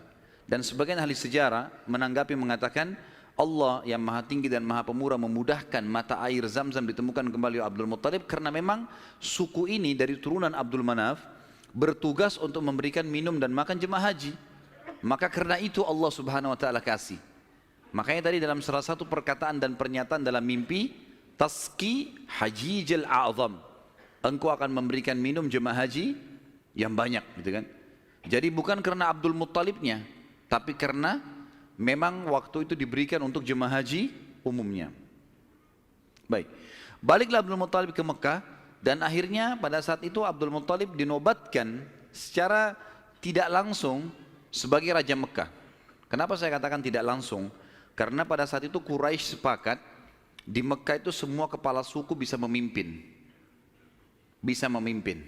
Dan sebagian ahli sejarah menanggapi mengatakan, Allah yang maha tinggi dan maha pemurah memudahkan mata air Zam-Zam ditemukan kembali oleh Abdul Muttalib, karena memang suku ini dari turunan Abdul Manaf bertugas untuk memberikan minum dan makan jemaah haji. Maka karena itu Allah Subhanahu wa taala kasih. Makanya tadi dalam salah satu perkataan dan pernyataan dalam mimpi, Taski Hajijal A'zam, engkau akan memberikan minum jemaah haji yang banyak, gitu kan. Jadi bukan karena Abdul Muttalibnya, tapi karena memang waktu itu diberikan untuk jemaah haji umumnya. Baik, baliklah Abdul Muttalib ke Mekah, dan akhirnya pada saat itu Abdul Muttalib dinobatkan secara tidak langsung sebagai Raja Mekah. Kenapa saya katakan tidak langsung? Karena pada saat itu Quraisy sepakat di Mekah itu semua kepala suku bisa memimpin. Bisa memimpin.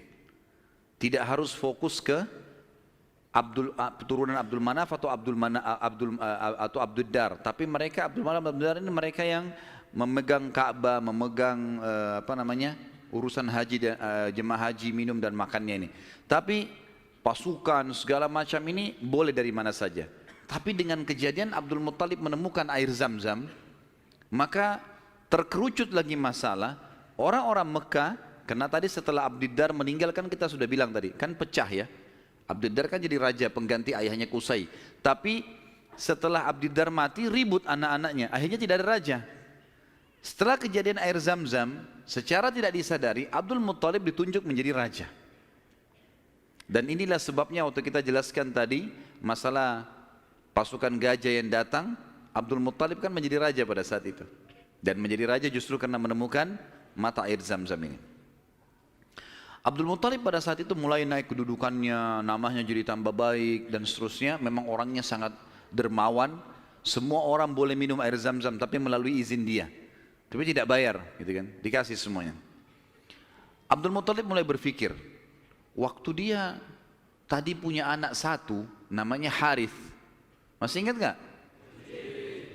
Tidak harus fokus ke turunan Abdul Manaf atau Abdul Dar, tapi mereka Abdul Manaf, Abdul Dar ini mereka yang memegang Ka'bah, memegang urusan haji dan jemaah haji, minum dan makannya ini. Tapi pasukan segala macam ini boleh dari mana saja. Tapi dengan kejadian Abdul Muttalib menemukan air Zam-Zam, maka terkerucut lagi masalah orang-orang Mekah. Karena tadi setelah Abdul Dar meninggal, kan kita sudah bilang tadi, kan pecah ya. Abdul Dar kan jadi raja pengganti ayahnya Qusay. Tapi setelah Abdul Dar mati, ribut anak-anaknya, akhirnya tidak ada raja. Setelah kejadian air Zam-Zam, secara tidak disadari Abdul Muttalib ditunjuk menjadi raja. Dan inilah sebabnya waktu kita jelaskan tadi masalah pasukan gajah yang datang, Abdul Muttalib kan menjadi raja pada saat itu. Dan menjadi raja justru karena menemukan mata air Zam-Zam ini. Abdul Muttalib pada saat itu mulai naik kedudukannya, namanya jadi tambah baik dan seterusnya. Memang orangnya sangat dermawan. Semua orang boleh minum air Zam-Zam tapi melalui izin dia. Tapi tidak bayar, gitu kan? Dikasih semuanya. Abdul Muttalib mulai berpikir, waktu dia tadi punya anak satu, namanya Harith. Masih ingat nggak?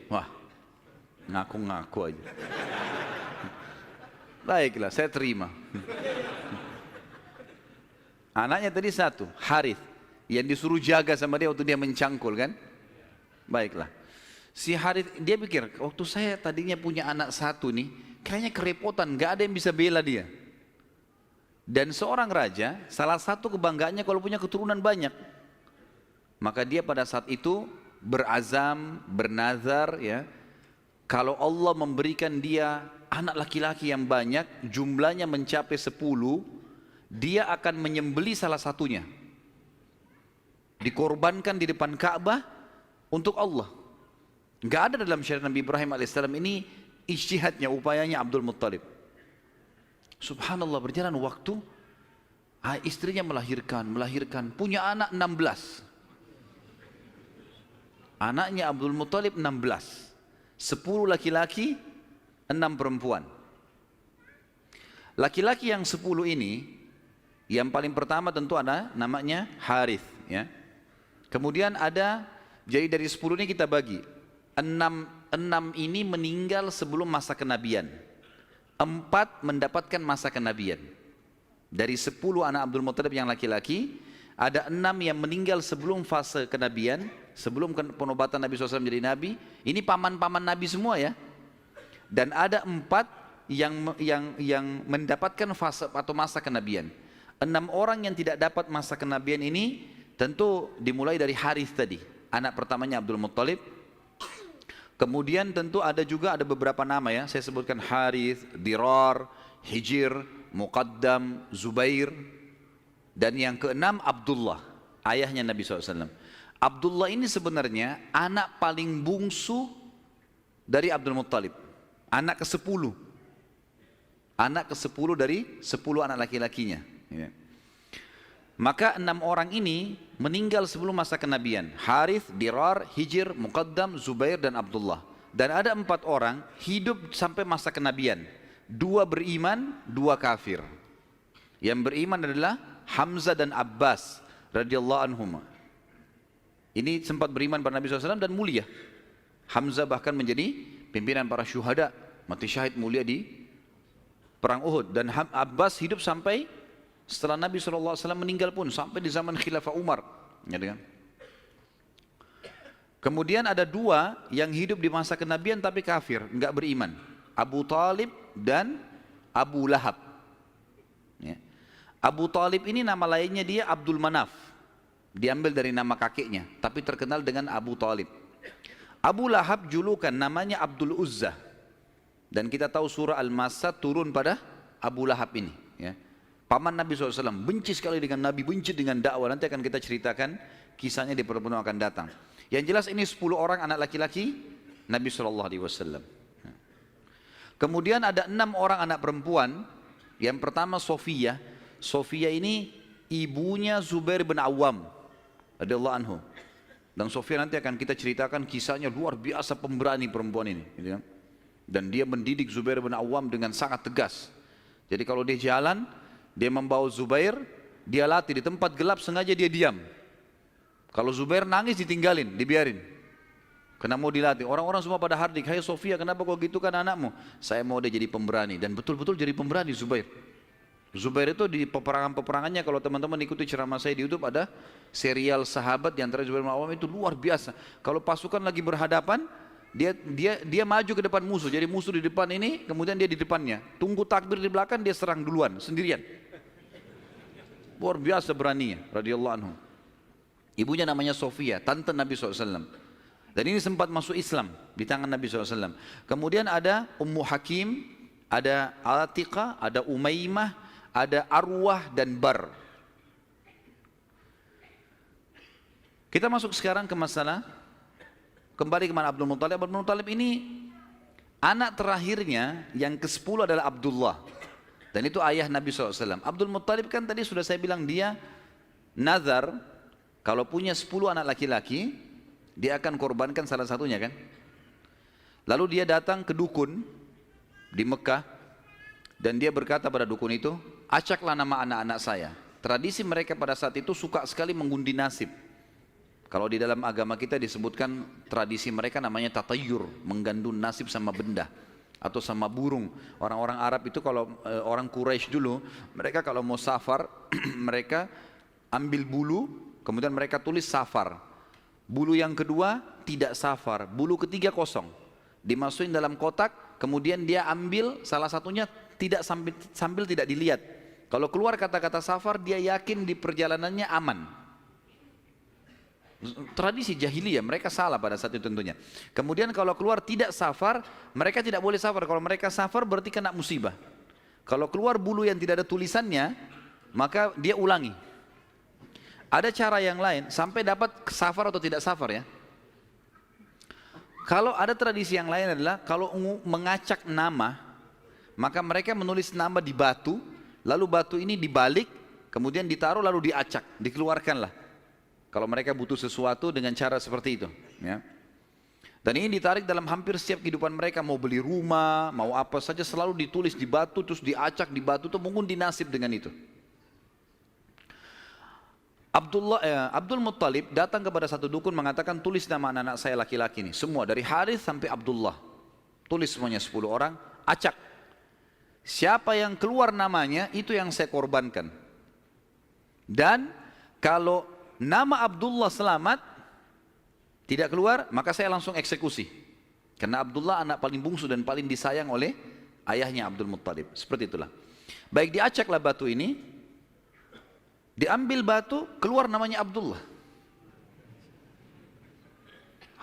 Wah, ngaku-ngaku aja. Baiklah, saya terima. Anaknya tadi satu, Harith, yang disuruh jaga sama dia waktu dia mencangkul kan? Baiklah. Si Harith, dia pikir, waktu saya tadinya punya anak satu nih, kayaknya kerepotan, gak ada yang bisa bela dia. Dan seorang raja, salah satu kebanggaannya kalau punya keturunan banyak. Maka dia pada saat itu berazam, bernazar ya, kalau Allah memberikan dia anak laki-laki yang banyak, jumlahnya mencapai 10, dia akan menyembeli salah satunya, dikorbankan di depan Ka'bah untuk Allah. Gak ada dalam syariat Nabi Ibrahim alaihissalam. Ini ijtihadnya, upayanya Abdul Muttalib. Subhanallah, berjalan waktu, istrinya melahirkan, punya anak 16. Anaknya Abdul Muttalib 16, 10 laki-laki, 6 perempuan. Laki-laki yang 10 ini, yang paling pertama tentu ada namanya Harith ya. Kemudian ada, jadi dari 10 ini kita bagi 6 ini meninggal sebelum masa kenabian, 4 mendapatkan masa kenabian. Dari 10 anak Abdul Muttalib yang laki-laki, ada 6 yang meninggal sebelum fase kenabian, sebelum penobatan Nabi SAW menjadi Nabi. Ini paman-paman Nabi semua ya. Dan ada 4 yang mendapatkan fase atau masa kenabian. 6 orang yang tidak dapat masa kenabian ini tentu dimulai dari Harith tadi, anak pertamanya Abdul Muttalib. Kemudian tentu ada beberapa nama ya, saya sebutkan Harith, Dirar, Hijir, Muqaddam, Zubair. Dan yang keenam Abdullah, ayahnya Nabi SAW. Abdullah ini sebenarnya anak paling bungsu dari Abdul Muttalib, anak ke-10. Anak ke-10 dari 10 anak laki-lakinya ya. Maka 6 orang ini meninggal sebelum masa kenabian. Harith, Dirar, Hijir, Muqaddam, Zubair dan Abdullah. Dan ada 4 orang hidup sampai masa kenabian. 2 beriman, 2 kafir. Yang beriman adalah Hamzah dan Abbas radhiyallahu anhum. Ini sempat beriman pada Nabi SAW dan mulia. Hamzah bahkan menjadi pimpinan para syuhada, mati syahid mulia di perang Uhud. Dan Abbas hidup sampai setelah Nabi SAW meninggal pun, sampai di zaman Khilafah Umar. Ya, kan? Kemudian ada dua yang hidup di masa kenabian tapi kafir, enggak beriman. Abu Talib dan Abu Lahab. Ya. Abu Talib ini nama lainnya dia Abdul Manaf. Diambil dari nama kakeknya, tapi terkenal dengan Abu Talib. Abu Lahab julukan namanya Abdul Uzza. Dan kita tahu surah Al-Masad turun pada Abu Lahab ini. Ya. Paman Nabi SAW, benci sekali dengan Nabi, benci dengan dakwah. Nanti akan kita ceritakan kisahnya di pertemuan akan datang. Yang jelas ini 10 orang anak laki-laki Nabi SAW. Kemudian ada 6 orang anak perempuan. Yang pertama Sofia. Sofia ini ibunya Zubair bin Awam radhiyallahu anhu. Dan Sofia nanti akan kita ceritakan kisahnya luar biasa, pemberani perempuan ini, gitu kan? Dan dia mendidik Zubair bin Awam dengan sangat tegas. Jadi kalau dia jalan, dia membawa Zubair, dia latih di tempat gelap, sengaja dia diam. Kalau Zubair nangis ditinggalin, dibiarin. Karena mau dilatih. Orang-orang semua pada hardik, "Hai Sofia, kenapa kau gitu kan anakmu?" "Saya mau dia jadi pemberani." Dan betul-betul jadi pemberani Zubair. Zubair itu di peperangan-peperangannya, kalau teman-teman ikuti ceramah saya di YouTube, ada serial sahabat di antara Zubair bin Awam itu luar biasa. Kalau pasukan lagi berhadapan, dia maju ke depan musuh. Jadi musuh di depan ini, kemudian dia di depannya. Tunggu takbir di belakang, dia serang duluan sendirian. Luar biasa beraninya, radhiyallahu anhu. Ibunya namanya Sofia, tante Nabi SAW. Dan ini sempat masuk Islam di tangan Nabi SAW. Kemudian ada Ummu Hakim, ada Atiqah, ada Umaymah, ada Arwah dan Bar. Kita masuk sekarang ke masalah, kembali ke mana Abdul Muttalib. Abdul Muttalib ini anak terakhirnya yang ke-10 adalah Abdullah. Dan itu ayah Nabi SAW. Abdul Muttalib kan tadi sudah saya bilang dia nazar, kalau punya 10 anak laki-laki, dia akan korbankan salah satunya kan. Lalu dia datang ke dukun di Mekah, dan dia berkata pada dukun itu, "Acaklah nama anak-anak saya." Tradisi mereka pada saat itu suka sekali mengundi nasib. Kalau di dalam agama kita disebutkan tradisi mereka namanya tatayur, menggandun nasib sama benda atau sama burung. Orang-orang Arab itu kalau orang Quraisy dulu, mereka kalau mau safar, mereka ambil bulu, kemudian mereka tulis safar. Bulu yang kedua tidak safar, bulu ketiga kosong. Dimasukin dalam kotak, kemudian dia ambil salah satunya tidak sambil tidak dilihat. Kalau keluar kata-kata safar, dia yakin di perjalanannya aman. Tradisi jahiliyah, mereka salah pada saat itu tentunya. Kemudian kalau keluar tidak safar, mereka tidak boleh safar. Kalau mereka safar berarti kena musibah. Kalau keluar bulu yang tidak ada tulisannya, maka dia ulangi. Ada cara yang lain sampai dapat safar atau tidak safar ya. Kalau ada tradisi yang lain adalah kalau mengacak nama, maka mereka menulis nama di batu, lalu batu ini dibalik, kemudian ditaruh lalu diacak, dikeluarkanlah. Kalau mereka butuh sesuatu dengan cara seperti itu, ya. Dan ini ditarik dalam hampir setiap kehidupan mereka, mau beli rumah, mau apa saja selalu ditulis di batu, terus diacak di batu, itu mengundi nasib dengan itu. Abdul Muttalib datang kepada satu dukun mengatakan, "Tulis nama anak-anak saya laki-laki ini, semua dari Harith sampai Abdullah. Tulis semuanya 10 orang, acak. Siapa yang keluar namanya, itu yang saya korbankan. Dan kalau nama Abdullah selamat, tidak keluar, maka saya langsung eksekusi. Karena Abdullah anak paling bungsu dan paling disayang oleh ayahnya Abdul Muttalib." Seperti itulah. Baik, diacaklah batu ini, diambil batu, keluar namanya Abdullah.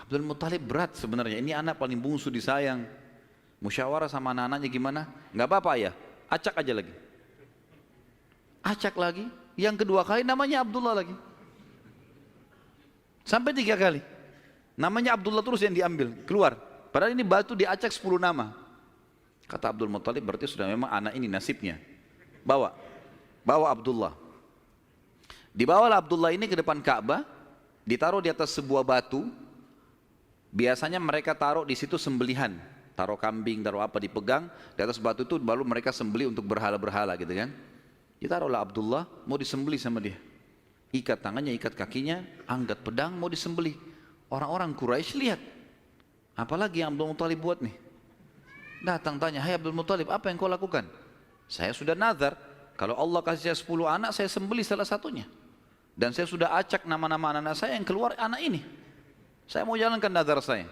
Abdul Muttalib berat sebenarnya, ini anak paling bungsu disayang. Musyawarah sama anak-anaknya gimana? Nggak apa-apa ya, acak aja lagi. Acak lagi, yang kedua kali namanya Abdullah lagi. Sampai 3 kali. Namanya Abdullah terus yang diambil, keluar. Padahal ini batu diacak 10 nama. Kata Abdul Muttalib, berarti sudah memang anak ini nasibnya. Bawa Abdullah. Dibawalah Abdullah ini ke depan Ka'bah, ditaruh di atas sebuah batu. Biasanya mereka taruh di situ sembelihan, taruh kambing, taruh apa, dipegang di atas batu itu, baru mereka sembelih untuk berhala-berhala gitu kan. Ditaruhlah Abdullah, mau disembelih sama dia. Ikat tangannya, ikat kakinya, angkat pedang, mau disembelih. Orang-orang Quraisy lihat, apalagi yang Abdul Muttalib buat nih. Datang tanya, hai Abdul Muttalib, apa yang kau lakukan? Saya sudah nazar, kalau Allah kasih saya 10 anak, saya sembelih salah satunya. Dan saya sudah acak nama-nama anak-anak saya yang keluar anak ini. Saya mau jalankan nazar saya.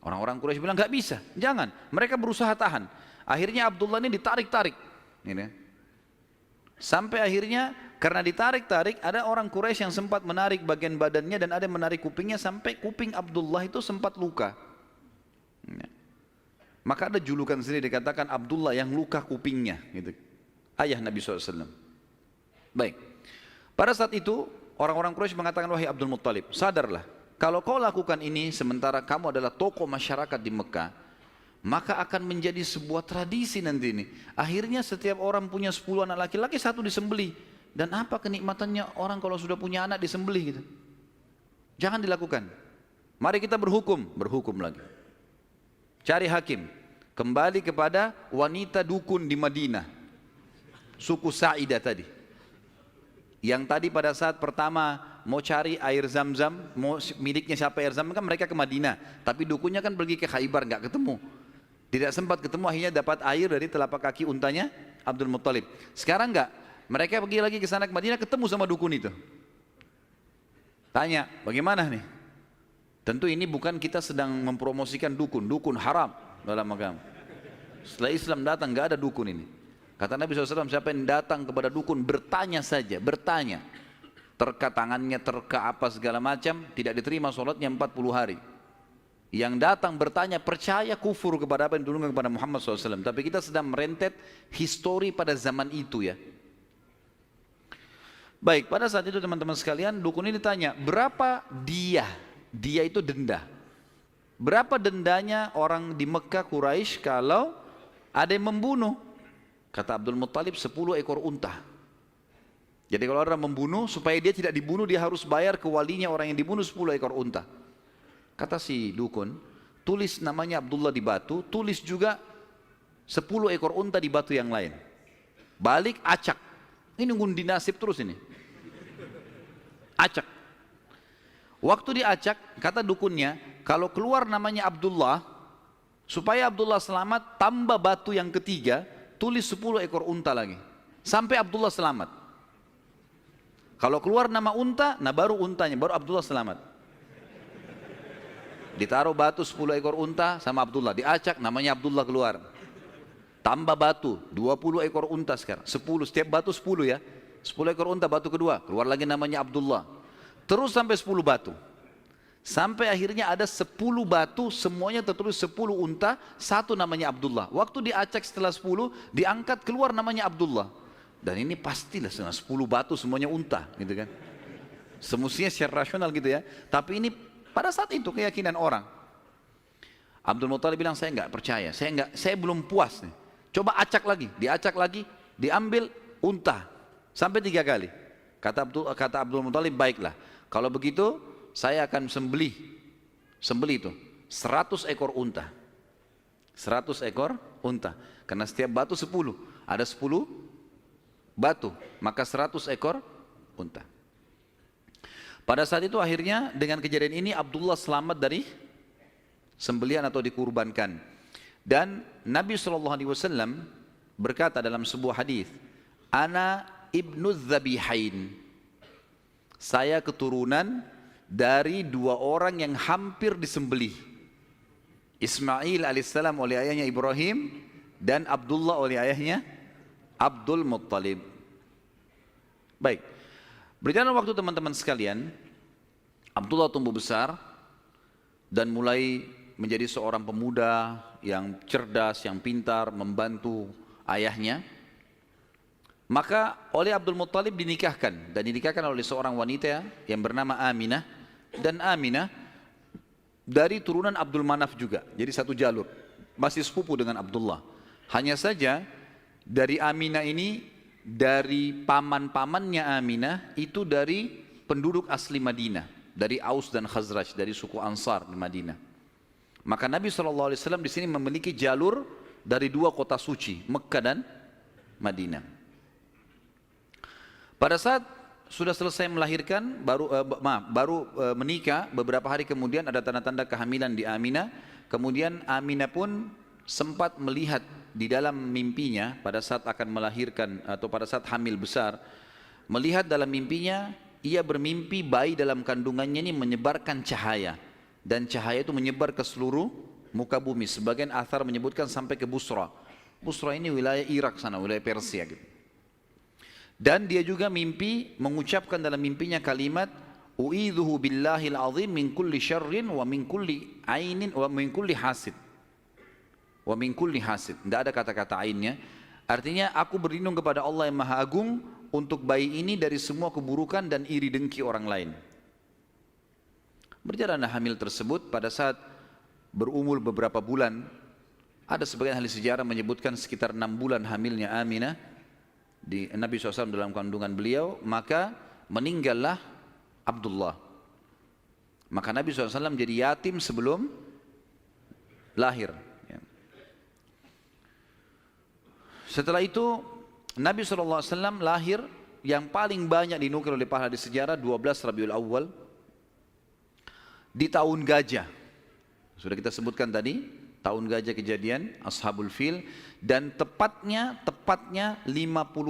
Orang-orang Quraisy bilang, nggak bisa, jangan. Mereka berusaha tahan. Akhirnya Abdullah ini ditarik-tarik. Ini. Sampai akhirnya, karena ditarik-tarik, ada orang Quraisy yang sempat menarik bagian badannya dan ada yang menarik kupingnya sampai kuping Abdullah itu sempat luka. Ini. Maka ada julukan sendiri dikatakan Abdullah yang luka kupingnya, gitu. Ayah Nabi SAW. Baik. Pada saat itu orang-orang Quraisy mengatakan, wahai Abdul Muttalib, sadarlah, kalau kau lakukan ini sementara kamu adalah tokoh masyarakat di Mekah, maka akan menjadi sebuah tradisi nanti ini. Akhirnya setiap orang punya 10 anak laki-laki, satu disembelih. Dan apa kenikmatannya orang kalau sudah punya anak disembelih gitu? Jangan dilakukan. Mari kita berhukum lagi. Cari hakim, kembali kepada wanita dukun di Madinah, suku Sa'idah tadi. Yang tadi pada saat pertama mau cari air Zam-Zam, mau miliknya siapa air Zam-Zam, kan mereka ke Madinah. Tapi dukunnya kan pergi ke Khaybar, nggak ketemu. Tidak sempat ketemu, akhirnya dapat air dari telapak kaki untanya Abdul Muttalib. Sekarang nggak, mereka pergi lagi ke sana ke Madinah, ketemu sama dukun itu. Tanya, bagaimana nih? Tentu ini bukan kita sedang mempromosikan dukun, dukun haram dalam agama. Setelah Islam datang nggak ada dukun ini. Kata Nabi SAW, siapa yang datang kepada dukun bertanya saja, bertanya. Terka tangannya, terka apa segala macam, tidak diterima sholatnya 40 hari. Yang datang bertanya percaya kufur kepada apa yang diturunkan kepada Muhammad SAW. Tapi kita sedang merentet histori pada zaman itu ya. Baik, pada saat itu teman-teman sekalian, dukun ini ditanya, berapa dia? Dia itu denda. Berapa dendanya orang di Mekah Quraisy kalau ada yang membunuh? Kata Abdul Muttalib 10 ekor unta. Jadi kalau orang membunuh, supaya dia tidak dibunuh, dia harus bayar ke walinya orang yang dibunuh 10 ekor unta. Kata si dukun, tulis namanya Abdullah di batu, tulis juga 10 ekor unta di batu yang lain. Balik acak. Ini ngundi nasib terus ini. Acak. Waktu diacak, kata dukunnya, kalau keluar namanya Abdullah, supaya Abdullah selamat, tambah batu yang ketiga, tulis 10 ekor unta lagi. Sampai Abdullah selamat. Kalau keluar nama unta, nah baru untanya, baru Abdullah selamat. Ditaruh batu 10 ekor unta sama Abdullah, diacak namanya Abdullah keluar. Tambah batu, 20 ekor unta sekarang, 10, setiap batu 10 ya. 10 ekor unta, batu kedua, keluar lagi namanya Abdullah. Terus sampai 10 batu. Sampai akhirnya ada 10 batu, semuanya tertulis 10 unta, satu namanya Abdullah. Waktu diacak setelah 10, diangkat keluar namanya Abdullah. Dan ini pastilah 10 batu semuanya unta, gitu kan. Semestinya secara rasional gitu ya. Tapi ini pada saat itu keyakinan orang. Abdul Muttalib bilang, saya nggak percaya, saya belum puas nih. Coba acak lagi, diacak lagi, diambil unta sampai 3 kali. Kata Abdul Muttalib, baiklah. Kalau begitu saya akan sembelih itu 100 ekor unta. 100 ekor unta. Karena setiap batu 10, ada 10 batu, maka 100 ekor unta. Pada saat itu akhirnya dengan kejadian ini Abdullah selamat dari sembelihan atau dikurbankan. Dan Nabi SAW berkata dalam sebuah hadis, Ana ibnu Zabihain, saya keturunan dari 2 orang yang hampir disembelih. Ismail alaihissalam oleh ayahnya Ibrahim dan Abdullah oleh ayahnya Abdul Muttalib. Baik, berjalan waktu teman-teman sekalian, Abdullah tumbuh besar dan mulai menjadi seorang pemuda yang cerdas, yang pintar, membantu ayahnya. Maka oleh Abdul Muttalib dinikahkan, dan dinikahkan oleh seorang wanita yang bernama Aminah. Dan Aminah dari turunan Abdul Manaf juga, jadi satu jalur, masih sepupu dengan Abdullah. Hanya saja dari Aminah ini, dari paman-pamannya Aminah itu dari penduduk asli Madinah, dari Aus dan Khazraj, dari suku Ansar di Madinah. Maka Nabi SAW di sini memiliki jalur dari 2 kota suci, Mekkah dan Madinah. Pada saat sudah selesai melahirkan, baru menikah, beberapa hari kemudian ada tanda-tanda kehamilan di Aminah. Kemudian Aminah pun sempat melihat di dalam mimpinya pada saat akan melahirkan atau pada saat hamil besar, melihat dalam mimpinya ia bermimpi bayi dalam kandungannya ini menyebarkan cahaya, dan cahaya itu menyebar ke seluruh muka bumi. Sebagian athar menyebutkan sampai ke Busra. Busra ini wilayah Irak sana, wilayah Persia gitu. Dan dia juga mimpi mengucapkan dalam mimpinya kalimat u'idzuhu billahil azim min kulli syarrin wa min kulli ainin wa min kulli hasid. Wa min kulli hasid. Tidak ada kata-kata ainnya. Artinya aku berlindung kepada Allah yang Maha Agung untuk bayi ini dari semua keburukan dan iri dengki orang lain. Berjalanlah hamil tersebut. Pada saat berumur beberapa bulan, ada sebagian ahli sejarah menyebutkan sekitar 6 bulan hamilnya Aminah di Nabi SAW dalam kandungan beliau, maka meninggallah Abdullah. Maka Nabi SAW jadi yatim sebelum lahir. Setelah itu Nabi SAW lahir, yang paling banyak dinukil oleh para ahli sejarah 12 Rabiul Awal di tahun gajah. Sudah kita sebutkan tadi, tahun gajah kejadian Ashabul Fil, dan tepatnya 50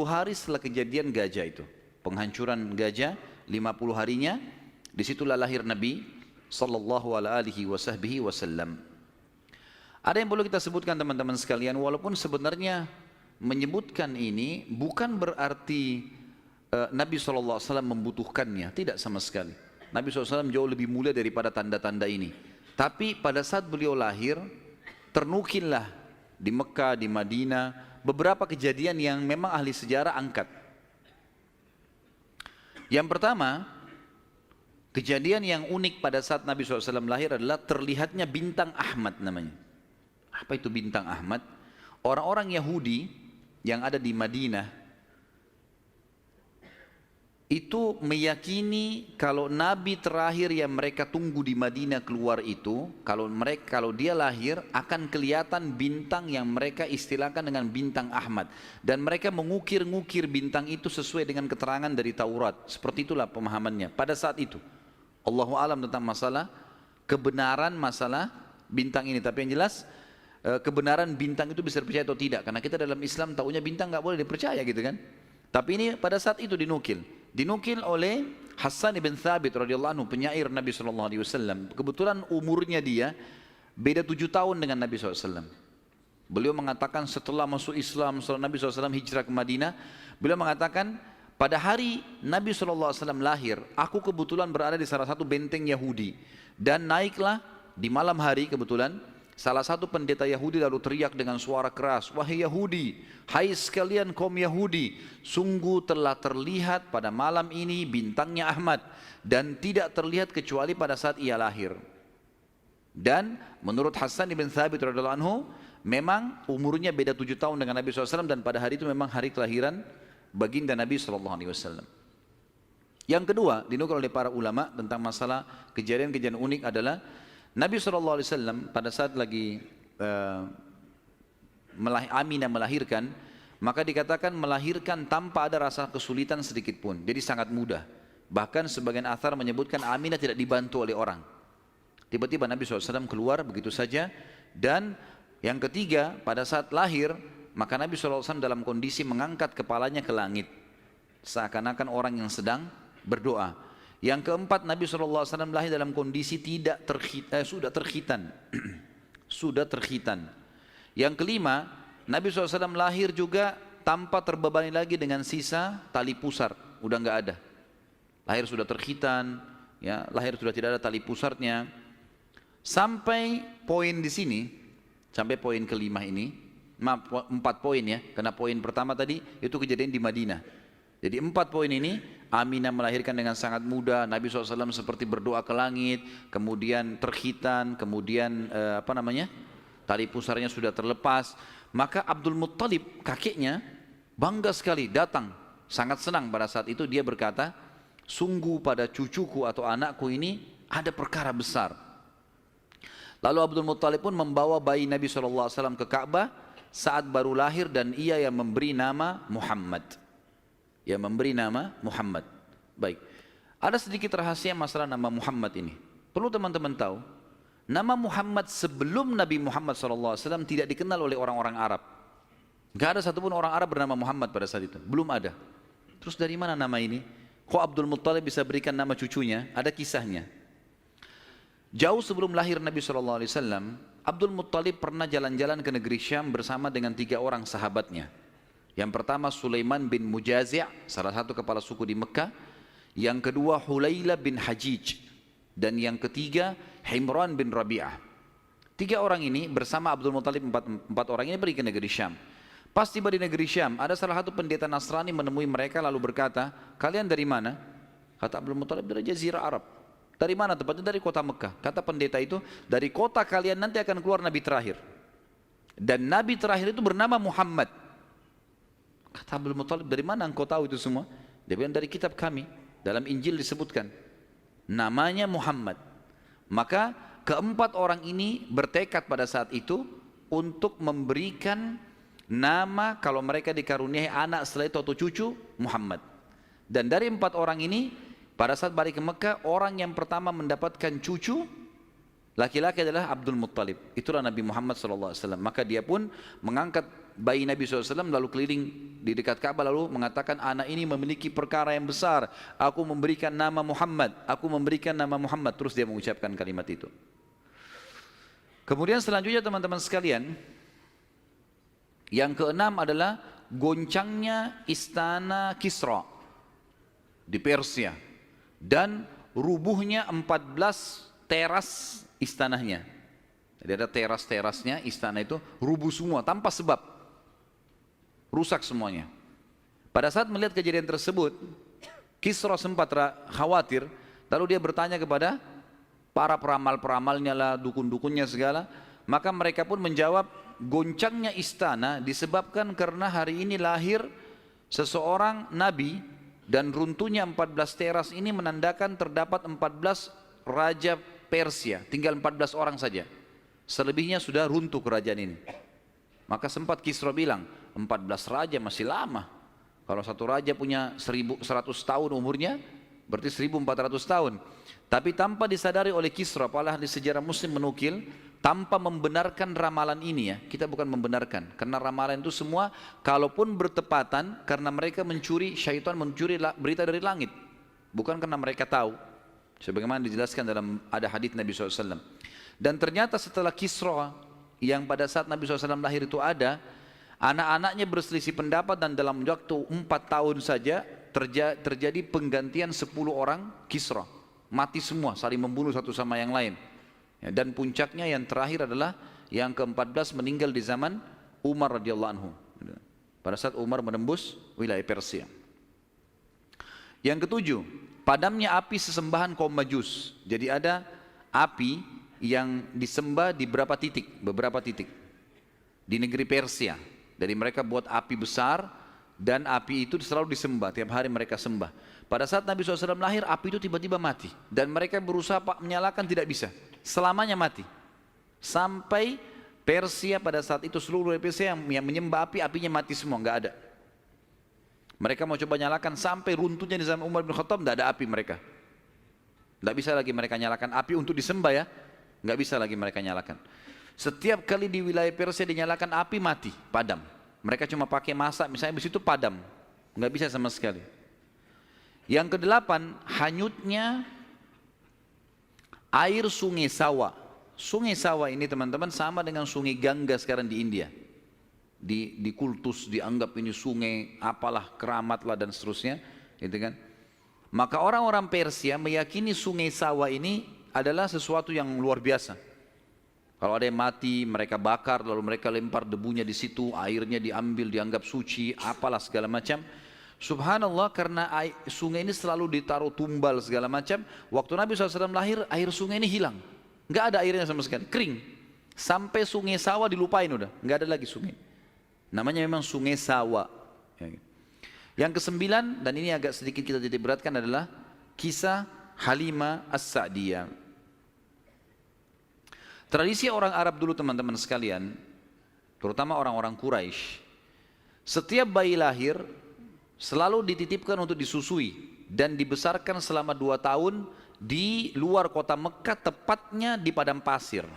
hari setelah kejadian gajah itu, penghancuran gajah, 50 harinya disitulah lahir Nabi sallallahu alaihi wasallam. Ada yang perlu kita sebutkan teman-teman sekalian, walaupun sebenarnya menyebutkan ini bukan berarti Nabi SAW membutuhkannya, tidak sama sekali. Nabi SAW jauh lebih mulia daripada tanda-tanda ini. Tapi pada saat beliau lahir, ternukillah di Mekah, di Madinah, beberapa kejadian yang memang ahli sejarah angkat. Yang pertama, kejadian yang unik pada saat Nabi SAW lahir adalah terlihatnya bintang Ahmad namanya. Apa itu bintang Ahmad? Orang-orang Yahudi yang ada di Madinah itu meyakini kalau Nabi terakhir yang mereka tunggu di Madinah keluar itu, kalau dia lahir akan kelihatan bintang yang mereka istilahkan dengan bintang Ahmad, dan mereka mengukir-ngukir bintang itu sesuai dengan keterangan dari Taurat. Seperti itulah pemahamannya pada saat itu. Allahu alam tentang masalah kebenaran masalah bintang ini, tapi yang jelas kebenaran bintang itu bisa dipercaya atau tidak, karena kita dalam Islam tahunya bintang nggak boleh dipercaya gitu kan. Tapi ini pada saat itu dinukil oleh Hassan ibn Thabit radhiyallahu anhu, penyair Nabi SAW. Kebetulan umurnya dia beda 7 tahun dengan Nabi SAW. Beliau mengatakan setelah masuk Islam, setelah Nabi SAW hijrah ke Madinah, beliau mengatakan pada hari Nabi SAW lahir, aku kebetulan berada di salah satu benteng Yahudi, dan naiklah di malam hari kebetulan salah satu pendeta Yahudi lalu teriak dengan suara keras, wahai Yahudi, hai sekalian kaum Yahudi, sungguh telah terlihat pada malam ini bintangnya Ahmad, dan tidak terlihat kecuali pada saat ia lahir. Dan menurut Hassan ibn Thabit radhiyallahu anhu, memang umurnya beda 7 tahun dengan Nabi SAW, dan pada hari itu memang hari kelahiran baginda Nabi SAW. Yang kedua dinukil oleh para ulama tentang masalah kejadian-kejadian unik adalah Nabi SAW pada saat lagi Aminah melahirkan, maka dikatakan melahirkan tanpa ada rasa kesulitan sedikit pun, jadi sangat mudah. Bahkan sebagian athar menyebutkan Aminah tidak dibantu oleh orang. Tiba-tiba Nabi SAW keluar begitu saja. Dan yang ketiga, pada saat lahir, maka Nabi SAW dalam kondisi mengangkat kepalanya ke langit, seakan-akan orang yang sedang berdoa. Yang keempat, Nabi SAW lahir dalam kondisi sudah terkhitan. Sudah terkhitan. Yang kelima, Nabi SAW lahir juga tanpa terbebani lagi dengan sisa tali pusar, udah nggak ada. Lahir sudah terkhitan, ya, lahir sudah tidak ada tali pusarnya. Sampai poin di sini, sampai poin kelima ini, 4 poin ya, karena poin pertama tadi itu kejadian di Madinah. Jadi 4 poin ini, Aminah melahirkan dengan sangat mudah, Nabi SAW seperti berdoa ke langit, kemudian terkhitan, kemudian tali pusarnya sudah terlepas. Maka Abdul Muttalib kakeknya bangga sekali datang, sangat senang pada saat itu. Dia berkata, sungguh pada cucuku atau anakku ini ada perkara besar. Lalu Abdul Muttalib pun membawa bayi Nabi SAW ke Ka'bah saat baru lahir, dan ia yang memberi nama Muhammad. yang memberi nama Muhammad. Baik, ada sedikit rahasia masalah nama Muhammad ini. Perlu teman-teman tahu, nama Muhammad sebelum Nabi Muhammad SAW tidak dikenal oleh orang-orang Arab. Gak ada satupun orang Arab bernama Muhammad pada saat itu, belum ada. Terus dari mana nama ini? Kok Abdul Muttalib bisa berikan nama cucunya? Ada kisahnya. Jauh sebelum lahir Nabi SAW, Abdul Muttalib pernah jalan-jalan ke negeri Syam bersama dengan 3 orang sahabatnya. Yang pertama Sulaiman bin Mujazi', salah satu kepala suku di Mekah. Yang kedua Hulayla bin Hajij. Dan yang ketiga Himran bin Rabi'ah. 3 orang ini bersama Abdul Muttalib, 4 orang ini pergi ke negeri Syam. Pas tiba di negeri Syam, ada salah satu pendeta Nasrani menemui mereka lalu berkata, kalian dari mana? Kata Abdul Muttalib, dari Jazirah Arab. Dari mana tempatnya? Dari kota Mekah. Kata pendeta itu, dari kota kalian nanti akan keluar Nabi terakhir. Dan Nabi terakhir itu bernama Muhammad. Kata Abdul Muttalib, dari mana engkau tahu itu semua? Dia bilang, dari kitab kami. Dalam Injil disebutkan. Namanya Muhammad. Maka keempat orang ini bertekad pada saat itu untuk memberikan nama kalau mereka dikaruniai anak setelah itu atau cucu, Muhammad. Dan dari 4 orang ini, pada saat balik ke Mekah, orang yang pertama mendapatkan cucu laki-laki adalah Abdul Muttalib. Itulah Nabi Muhammad SAW. Maka dia pun mengangkat bayi Nabi SAW lalu keliling di dekat Ka'bah lalu mengatakan, anak ini memiliki perkara yang besar. Aku memberikan nama Muhammad. Aku memberikan nama Muhammad. Terus dia mengucapkan kalimat itu. Kemudian selanjutnya teman-teman sekalian, yang keenam adalah goncangnya istana Kisra di Persia. Dan rubuhnya 14 teras istananya. Jadi ada teras-terasnya istana itu rubuh semua tanpa sebab. Rusak semuanya. Pada saat melihat kejadian tersebut, Kisra sempat khawatir, lalu dia bertanya kepada para peramal-peramalnya lah, dukun-dukunnya segala, maka mereka pun menjawab, goncangnya istana disebabkan karena hari ini lahir seseorang nabi dan runtuhnya 14 teras ini menandakan terdapat 14 raja Persia, tinggal 14 orang saja. Selebihnya sudah runtuh kerajaan ini. Maka sempat Kisra bilang, 14 raja masih lama. Kalau satu raja punya 100 tahun umurnya, berarti 1400 tahun. Tapi tanpa disadari oleh Kisra, para ahli sejarah muslim menukil, tanpa membenarkan ramalan ini ya, kita bukan membenarkan. Karena ramalan itu semua, kalaupun bertepatan, karena mereka mencuri, syaitan mencuri berita dari langit. Bukan karena mereka tahu. Sebagaimana dijelaskan dalam ada hadits Nabi SAW. Dan ternyata setelah Kisra yang pada saat Nabi SAW lahir itu ada, anak-anaknya berselisih pendapat dan dalam waktu 4 tahun saja terjadi penggantian 10 orang Kisra. Mati semua, saling membunuh satu sama yang lain. Ya, dan puncaknya yang terakhir adalah yang ke-14 meninggal di zaman Umar radhiyallahu anhu. Pada saat Umar menembus wilayah Persia. Yang ketujuh, padamnya api sesembahan kaum Majus. Jadi ada api yang disembah di beberapa titik di negeri Persia. Dari mereka buat api besar dan api itu selalu disembah, tiap hari mereka sembah. Pada saat Nabi SAW lahir, api itu tiba-tiba mati dan mereka berusaha menyalakan, tidak bisa. Selamanya mati. Sampai Persia pada saat itu seluruh Persia yang menyembah api, apinya mati semua, nggak ada. Mereka mau coba nyalakan sampai runtuhnya di zaman Umar bin Khattab, tidak ada api mereka. Tidak bisa lagi mereka nyalakan api untuk disembah ya, nggak bisa lagi mereka nyalakan. Setiap kali di wilayah Persia dinyalakan api mati, padam. Mereka cuma pakai masak, misalnya di situ padam, nggak bisa sama sekali. Yang kedelapan, hanyutnya air sungai Sawa. Sungai Sawa ini teman-teman sama dengan sungai Gangga sekarang di India. Di kultus dianggap ini sungai apalah, keramat lah dan seterusnya, gitu kan. Maka orang-orang Persia meyakini sungai Sawa ini adalah sesuatu yang luar biasa. Kalau ada yang mati mereka bakar lalu mereka lempar debunya di situ, airnya diambil dianggap suci, apalah segala macam. Subhanallah, karena sungai ini selalu ditaruh tumbal segala macam. Waktu Nabi SAW lahir, air sungai ini hilang, nggak ada airnya sama sekali, kering. Sampai sungai Sawa dilupain udah, nggak ada lagi sungai. Namanya memang sungai Sawa. Yang ke-9, dan ini agak sedikit kita titik beratkan, adalah kisah Halimah As-Sa'diyah. Tradisi orang Arab dulu teman-teman sekalian, terutama orang-orang Quraisy, setiap bayi lahir selalu dititipkan untuk disusui dan dibesarkan selama 2 tahun di luar kota Mekah, tepatnya di padang pasir.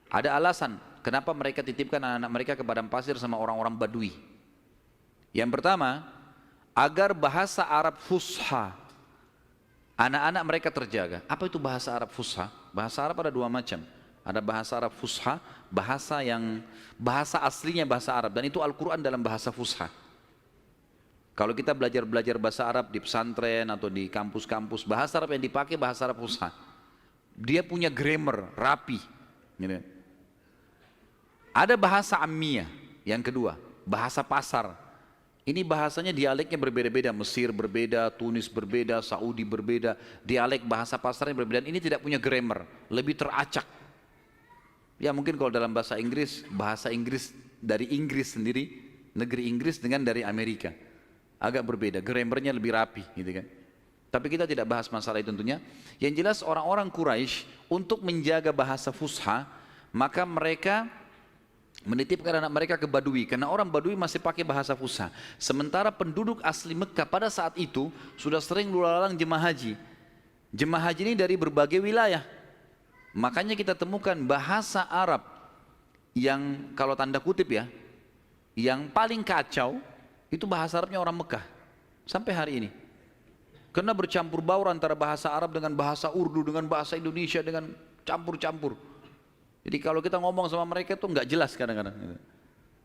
Ada alasan kenapa mereka titipkan anak-anak mereka ke padang pasir sama orang-orang Badui. Yang pertama, agar bahasa Arab fusha anak-anak mereka terjaga. Apa itu bahasa Arab fusha? Bahasa Arab ada 2 macam. Ada bahasa Arab fusha, bahasa aslinya bahasa Arab, dan itu Al-Quran dalam bahasa fusha. Kalau kita belajar bahasa Arab di pesantren atau di kampus-kampus, bahasa Arab yang dipakai bahasa Arab fusha. Dia punya grammar rapi. Gitu. Ada bahasa ammiyah, yang kedua, bahasa pasar. Ini bahasanya dialeknya berbeda-beda, Mesir berbeda, Tunis berbeda, Saudi berbeda, dialek bahasa pasarnya berbeda. Ini tidak punya grammar, lebih teracak. Ya mungkin kalau dalam bahasa Inggris dari Inggris sendiri, negeri Inggris dengan dari Amerika. Agak berbeda, grammarnya lebih rapi gitu kan. Tapi kita tidak bahas masalah itu tentunya. Yang jelas orang-orang Quraisy untuk menjaga bahasa fusha, maka mereka menitipkan anak mereka ke Badui, karena orang Badui masih pakai bahasa fusha. Sementara penduduk asli Mekah pada saat itu sudah sering lalu-lalang jemaah haji. Jemaah haji ini dari berbagai wilayah. Makanya kita temukan bahasa Arab yang kalau tanda kutip ya, yang paling kacau itu bahasa Arabnya orang Mekah sampai hari ini. Karena bercampur baur antara bahasa Arab dengan bahasa Urdu, dengan bahasa Indonesia, dengan campur-campur. Jadi kalau kita ngomong sama mereka itu nggak jelas kadang-kadang.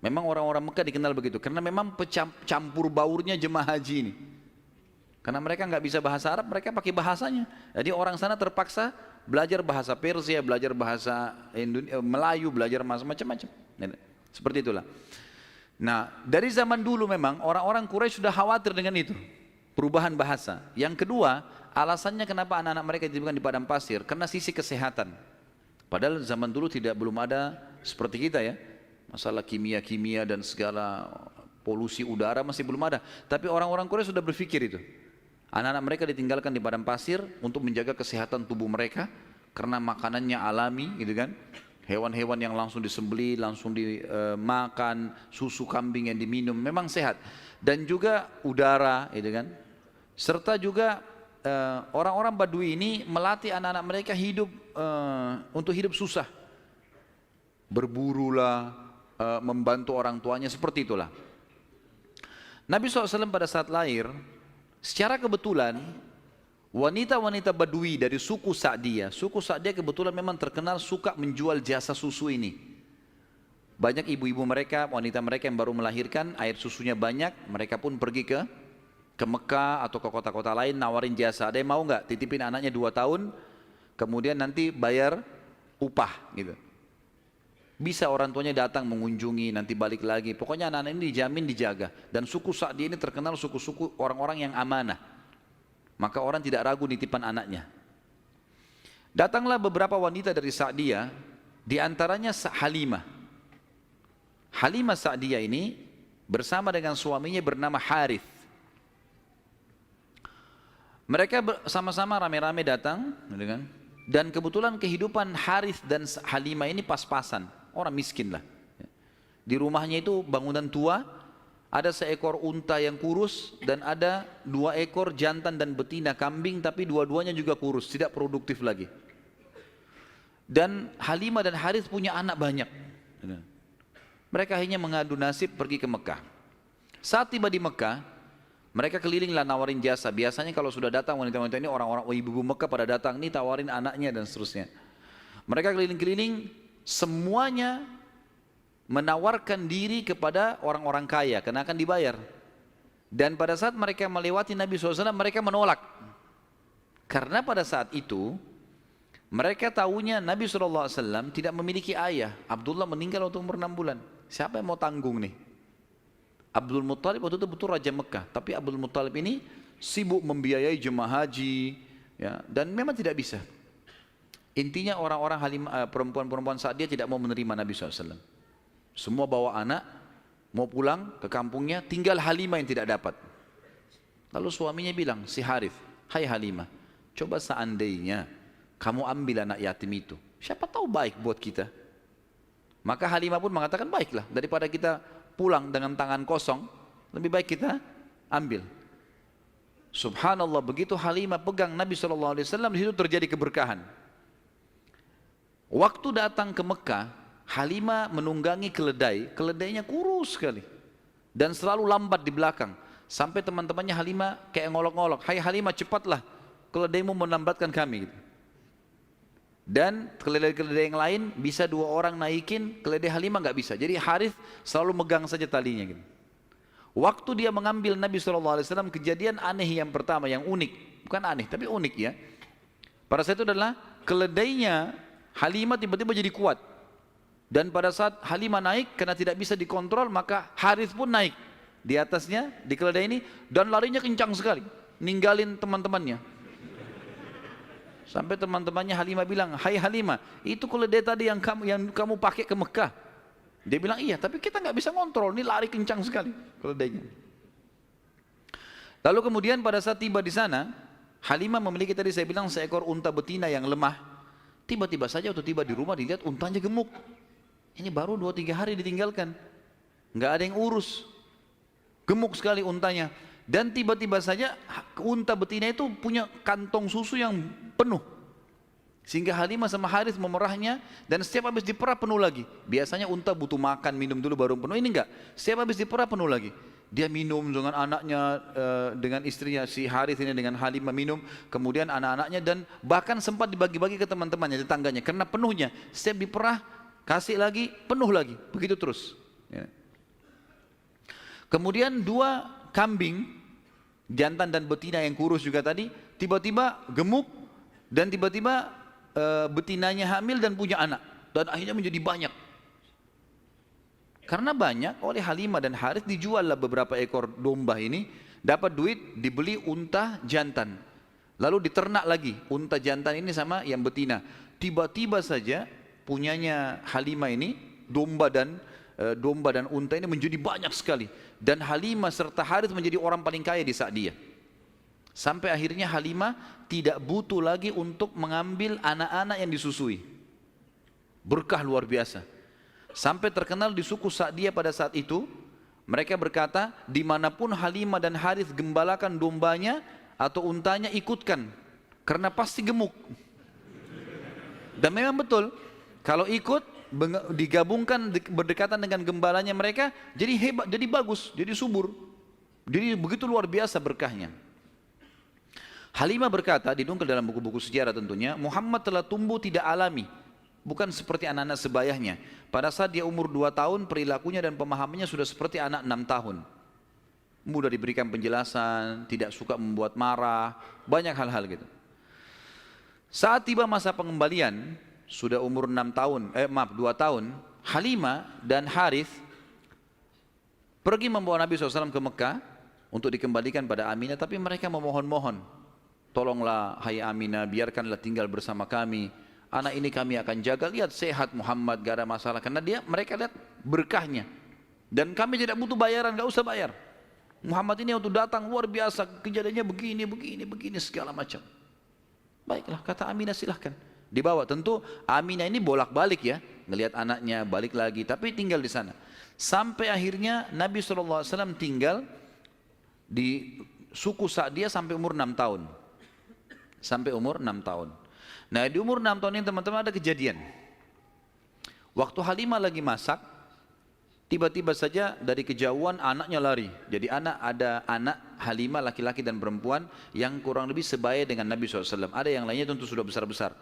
Memang orang-orang Mekah dikenal begitu, karena memang campur baurnya jemaah haji ini. Karena mereka nggak bisa bahasa Arab, mereka pakai bahasanya. Jadi orang sana terpaksa belajar bahasa Persia, belajar bahasa Melayu, belajar macam-macam. Seperti itulah. Nah, dari zaman dulu memang orang-orang Quraisy sudah khawatir dengan itu, perubahan bahasa. Yang kedua, alasannya kenapa anak-anak mereka dititipkan di padang pasir, karena sisi kesehatan. Padahal zaman dulu belum ada seperti kita ya, masalah kimia-kimia dan segala polusi udara masih belum ada. Tapi orang-orang Quraisy sudah berpikir itu. Anak-anak mereka ditinggalkan di padang pasir untuk menjaga kesehatan tubuh mereka, karena makanannya alami gitu kan. Hewan-hewan yang langsung disembelih, langsung dimakan, susu kambing yang diminum, memang sehat. Dan juga udara gitu kan. Serta juga orang-orang Badui ini melatih anak-anak mereka hidup untuk hidup susah. Berburulah, membantu orang tuanya, seperti itulah. Nabi SAW pada saat lahir, secara kebetulan wanita-wanita Badui dari suku Sa'diyah kebetulan memang terkenal suka menjual jasa susu ini. Banyak ibu-ibu mereka, wanita mereka yang baru melahirkan, air susunya banyak, mereka pun pergi ke Mekah atau ke kota-kota lain nawarin jasa. Ada yang mau nggak titipin anaknya 2 tahun, kemudian nanti bayar upah gitu. Bisa orang tuanya datang mengunjungi, nanti balik lagi. Pokoknya anak-anak ini dijamin dijaga. Dan suku Sa'diyah ini terkenal suku-suku orang-orang yang amanah. Maka orang tidak ragu nitipan anaknya. Datanglah beberapa wanita dari Sa'diyah, di antaranya Halimah. Halimah Sa'diyah ini bersama dengan suaminya bernama Harith. Mereka sama-sama rame-rame datang, dan kebetulan kehidupan Harith dan Halimah ini pas-pasan. Orang miskin lah. Di rumahnya itu bangunan tua, ada seekor unta yang kurus dan ada 2 ekor jantan dan betina kambing, tapi dua-duanya juga kurus, tidak produktif lagi. Dan Halimah dan Harith punya anak banyak. Mereka akhirnya mengadu nasib pergi ke Mekah. Saat tiba di Mekah, mereka kelilinglah nawarin jasa. Biasanya kalau sudah datang wanita-wanita ini, orang-orang ibu-ibu Mekah pada datang, nih tawarin anaknya dan seterusnya. Mereka keliling-keliling, semuanya menawarkan diri kepada orang-orang kaya karena akan dibayar. Dan pada saat mereka melewati Nabi SAW, mereka menolak. Karena pada saat itu mereka tahunya Nabi SAW tidak memiliki ayah. Abdullah meninggal waktu umur 6 bulan. Siapa yang mau tanggung nih? Abdul Muttalib waktu itu betul Raja Mekah, tapi Abdul Muttalib ini sibuk membiayai jemaah haji ya, dan memang tidak bisa. Intinya orang-orang perempuan-perempuan saat dia tidak mau menerima Nabi SAW. Semua bawa anak, mau pulang ke kampungnya, tinggal Halimah yang tidak dapat. Lalu suaminya bilang, si Harith, hai Halimah, coba seandainya kamu ambil anak yatim itu, siapa tahu baik buat kita. Maka Halimah pun mengatakan, baiklah, daripada kita pulang dengan tangan kosong, lebih baik kita ambil. Subhanallah, begitu Halimah pegang Nabi SAW, di situ terjadi keberkahan. Waktu datang ke Mekah, Halimah menunggangi keledai, keledainya kurus sekali dan selalu lambat di belakang. Sampai teman-temannya Halimah kayak ngolok-ngolok, "Hai Halimah, cepatlah, keledaimu melambatkan kami." Gitu. Dan keledai-keledai yang lain bisa 2 orang naikin, keledai Halimah nggak bisa. Jadi Harith selalu megang saja talinya gitu. Waktu dia mengambil Nabi SAW, kejadian aneh yang pertama, yang unik. Bukan aneh, tapi unik ya. Pada saat itu adalah keledainya Halimah tiba-tiba jadi kuat. Dan pada saat Halimah naik, karena tidak bisa dikontrol, maka Harith pun naik di atasnya, di keledai ini, dan larinya kencang sekali, ninggalin teman-temannya. Sampai teman-temannya Halimah bilang, "Hai Halimah, itu keledai tadi yang kamu pakai ke Mekah." Dia bilang, "Iya, tapi kita nggak bisa kontrol, ini lari kencang sekali keledainya." Lalu kemudian pada saat tiba di sana, Halimah memiliki tadi saya bilang seekor unta betina yang lemah. Tiba-tiba saja waktu tiba di rumah dilihat untanya gemuk. Ini baru 2-3 hari ditinggalkan, nggak ada yang urus, gemuk sekali untanya. Dan tiba-tiba saja unta betina itu punya kantong susu yang penuh. Sehingga Halimah sama Harith memerahnya, dan setiap habis diperah penuh lagi. Biasanya unta butuh makan, minum dulu baru penuh, ini enggak. Setiap habis diperah penuh lagi. Dia minum dengan anaknya, dengan istrinya, si Harith ini dengan Halimah minum, kemudian anak-anaknya, dan bahkan sempat dibagi-bagi ke teman-temannya, tetangganya, karena penuhnya. Setiap diperah, kasih lagi, penuh lagi, begitu terus. Kemudian 2 kambing, jantan dan betina yang kurus juga tadi, tiba-tiba gemuk, dan tiba-tiba betinanya hamil dan punya anak, dan akhirnya menjadi banyak. Karena banyak, oleh Halimah dan Harith dijuallah beberapa ekor domba ini, dapat duit, dibeli unta jantan, lalu diternak lagi unta jantan ini sama yang betina. Tiba-tiba saja punyanya Halimah ini domba dan unta ini menjadi banyak sekali, dan Halimah serta Harith menjadi orang paling kaya di saat dia. Sampai akhirnya Halimah tidak butuh lagi untuk mengambil anak-anak yang disusui. Berkah luar biasa. Sampai terkenal di suku Sa'diyah pada saat itu, mereka berkata, dimanapun Halimah dan Harith gembalakan dombanya atau untanya, ikutkan, karena pasti gemuk. Dan memang betul, kalau ikut digabungkan berdekatan dengan gembalanya mereka, jadi hebat, jadi bagus, jadi subur. Jadi begitu luar biasa berkahnya. Halimah berkata, dinukil dalam buku-buku sejarah tentunya, Muhammad telah tumbuh tidak alami, bukan seperti anak-anak sebayahnya. Pada saat dia umur 2 tahun, perilakunya dan pemahamannya sudah seperti anak 6 tahun. Mudah diberikan penjelasan, tidak suka membuat marah, banyak hal-hal gitu. Saat tiba masa pengembalian, sudah umur 2 tahun, Halimah dan Harith pergi membawa Nabi SAW ke Mekah untuk dikembalikan pada Aminah, tapi mereka memohon-mohon, "Tolonglah hai Aminah, biarkanlah tinggal bersama kami. Anak ini kami akan jaga, lihat sehat Muhammad, gak ada masalah." Karena mereka lihat berkahnya. Dan kami tidak butuh bayaran, gak usah bayar. Muhammad ini waktu datang luar biasa, kejadiannya begini, segala macam. Baiklah, kata Aminah, silahkan. Dibawa, tentu Aminah ini bolak-balik ya, ngelihat anaknya, balik lagi, tapi tinggal di sana. Sampai akhirnya Nabi SAW tinggal di suku Sa'diyah sampai umur 6 tahun. Sampai umur 6 tahun. Nah, di umur 6 tahun ini teman-teman ada kejadian. Waktu Halimah lagi masak, tiba-tiba saja dari kejauhan anaknya lari. Jadi ada anak Halimah laki-laki dan perempuan yang kurang lebih sebaya dengan Nabi SAW. Ada yang lainnya tentu sudah besar-besar.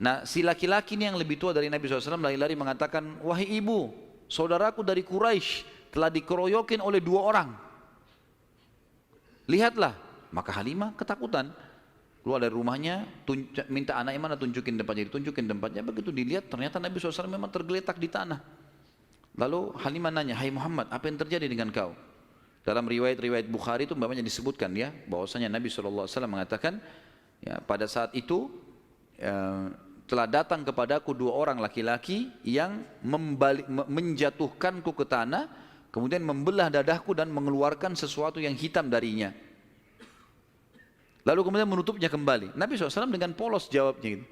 Nah, si laki-laki ini yang lebih tua dari Nabi SAW lari-lari mengatakan, "Wahai ibu, saudaraku dari Quraisy telah dikeroyokin oleh 2 orang. Lihatlah." Maka Halimah ketakutan, keluar dari rumahnya, minta anaknya mana, tunjukin tempatnya, ditunjukin tempatnya. Begitu dilihat, ternyata Nabi SAW memang tergeletak di tanah. Lalu Halimah nanya, "Hai Muhammad, apa yang terjadi dengan kau?" Dalam riwayat-riwayat Bukhari itu umpamanya disebutkan ya, bahwasanya Nabi SAW mengatakan, ya, pada saat itu telah datang kepadaku 2 orang laki-laki yang menjatuhkanku ke tanah, kemudian membelah dadahku dan mengeluarkan sesuatu yang hitam darinya. Lalu kemudian menutupnya kembali. Nabi SAW dengan polos jawabnya gitu.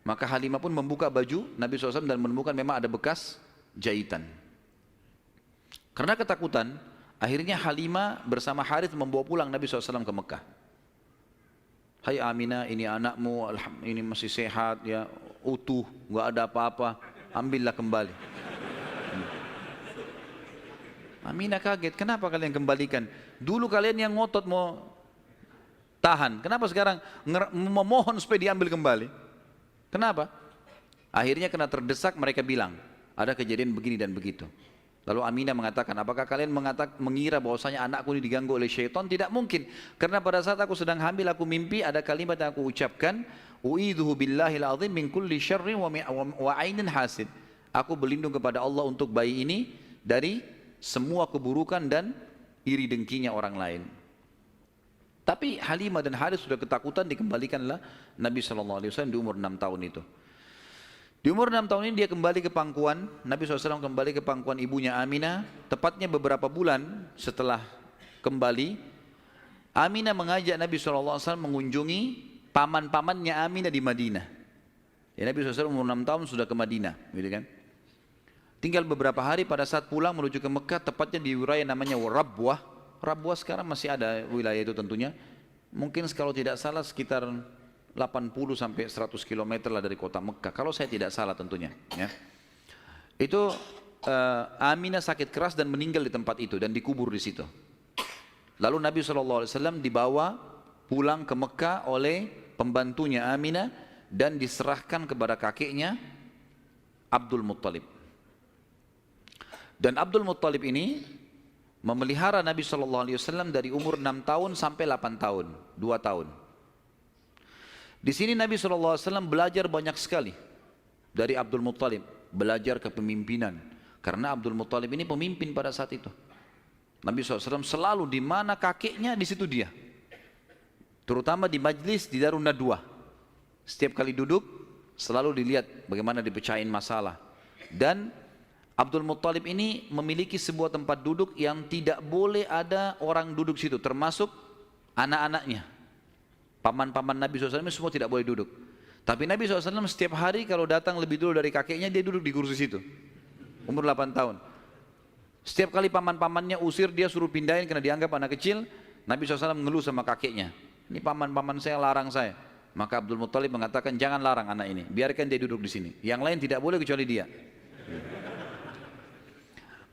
Maka Halimah pun membuka baju Nabi SAW dan menemukan memang ada bekas jahitan. Karena ketakutan, Akhirnya Halimah bersama Harith membawa pulang Nabi SAW ke Mekah. Hai Aminah, ini anakmu, ini masih sehat ya, utuh, nggak ada apa-apa, ambillah kembali. Aminah kaget, kenapa kalian kembalikan? Dulu kalian yang ngotot mau tahan, kenapa sekarang memohon supaya diambil kembali? Kenapa? Akhirnya kena terdesak, mereka bilang, ada kejadian begini dan begitu. Lalu Aminah mengatakan, apakah kalian mengira bahwasanya anakku ini diganggu oleh syaitan? Tidak mungkin, karena pada saat aku sedang hamil, aku mimpi ada kalimat yang aku ucapkan, u'idzuhu billahil azim min kulli syarrin wa ainin hasid. Aku berlindung kepada Allah untuk bayi ini dari semua keburukan dan iri dengkinya orang lain. Tapi Halimah dan Harith sudah ketakutan, dikembalikanlah Nabi SAW di umur 6 tahun itu. Di umur 6 tahun ini dia kembali ke pangkuan, Nabi SAW kembali ke pangkuan ibunya Aminah. Tepatnya beberapa bulan setelah kembali, Aminah mengajak Nabi SAW mengunjungi paman-pamannya Aminah di Madinah. Ya, Nabi SAW umur 6 tahun sudah ke Madinah, gitu kan? Tinggal beberapa hari pada saat pulang menuju ke Mekah, tepatnya di wilayah namanya Rabwah. Rabwah sekarang masih ada wilayah itu tentunya. Mungkin kalau tidak salah sekitar 80 sampai 100 km lah dari kota Mekah, kalau saya tidak salah tentunya. Ya. Itu Aminah sakit keras dan meninggal di tempat itu dan dikubur di situ. Lalu Nabi SAW dibawa pulang ke Mekah oleh pembantunya Aminah dan diserahkan kepada kakeknya Abdul Muttalib. Dan Abdul Muttalib ini memelihara Nabi SAW dari umur 6 tahun sampai 8 tahun, 2 tahun. Di sini Nabi SAW belajar banyak sekali dari Abdul Muttalib, belajar kepemimpinan. Karena Abdul Muttalib ini pemimpin pada saat itu. Nabi SAW selalu di mana kakeknya, di situ dia. Terutama di majlis di Darun Nadwah. Setiap kali duduk, selalu dilihat bagaimana dipecahin masalah. Dan Abdul Muttalib ini memiliki sebuah tempat duduk yang tidak boleh ada orang duduk situ, termasuk anak-anaknya. Paman-paman Nabi SAW semua tidak boleh duduk. Tapi Nabi SAW setiap hari kalau datang lebih dulu dari kakeknya, dia duduk di kursi situ. Umur 8 tahun. Setiap kali paman-pamannya usir, dia suruh pindahin karena dianggap anak kecil. Nabi SAW mengeluh sama kakeknya. Ini paman-paman saya larang saya. Maka Abdul Muttalib mengatakan, jangan larang anak ini, biarkan dia duduk di sini. Yang lain tidak boleh kecuali dia.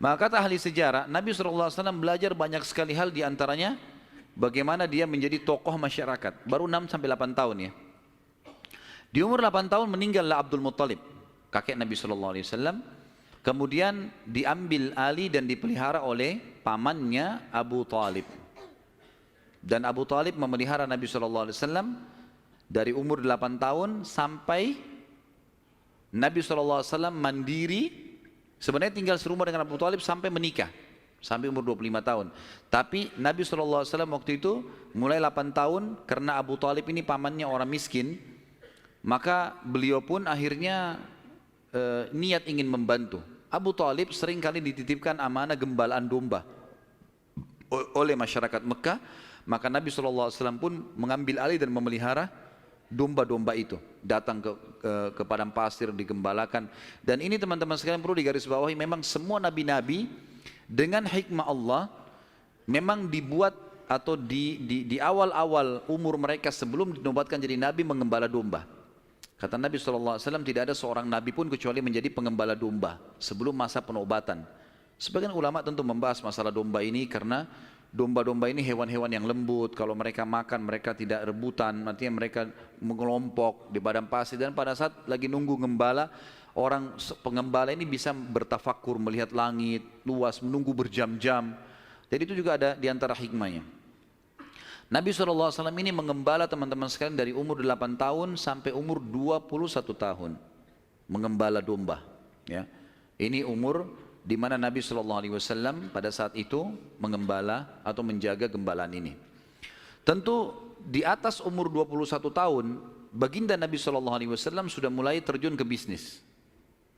Maka kata ahli sejarah, Nabi SAW belajar banyak sekali hal, diantaranya bagaimana dia menjadi tokoh masyarakat. Baru 6 sampai 8 tahun ya. Di umur 8 tahun meninggallah Abdul Muttalib, kakek Nabi SAW. Kemudian diambil alih dan dipelihara oleh pamannya Abu Talib. Dan Abu Talib memelihara Nabi SAW dari umur 8 tahun sampai Nabi SAW mandiri. Sebenarnya tinggal serumah dengan Abu Talib sampai menikah, sampai umur 25 tahun. Tapi Nabi SAW waktu itu mulai 8 tahun, karena Abu Talib ini pamannya orang miskin, maka beliau pun akhirnya niat ingin membantu. Abu Talib sering kali dititipkan amanah gembalaan domba oleh masyarakat Mekah, maka Nabi SAW pun mengambil alih dan memelihara domba-domba itu, datang ke padang pasir, digembalakan. Dan ini teman-teman sekalian perlu digarisbawahi, memang semua nabi-nabi dengan hikmah Allah memang dibuat atau di awal-awal umur mereka sebelum dinobatkan jadi nabi mengembala domba. Kata Nabi SAW, tidak ada seorang nabi pun kecuali menjadi pengembala domba sebelum masa penobatan. Sebagian ulama tentu membahas masalah domba ini karena domba-domba ini hewan-hewan yang lembut, kalau mereka makan mereka tidak rebutan, artinya mereka mengelompok di padang pasir, dan pada saat lagi nunggu gembala, orang pengembala ini bisa bertafakur, melihat langit luas, menunggu berjam-jam. Jadi itu juga ada diantara hikmahnya. Nabi SAW ini mengembala teman-teman sekalian dari umur 8 tahun sampai umur 21 tahun, mengembala domba. Ya. Ini umur di mana Nabi SAW pada saat itu mengembala atau menjaga gembalaan ini. Tentu di atas umur 21 tahun, baginda Nabi SAW sudah mulai terjun ke bisnis.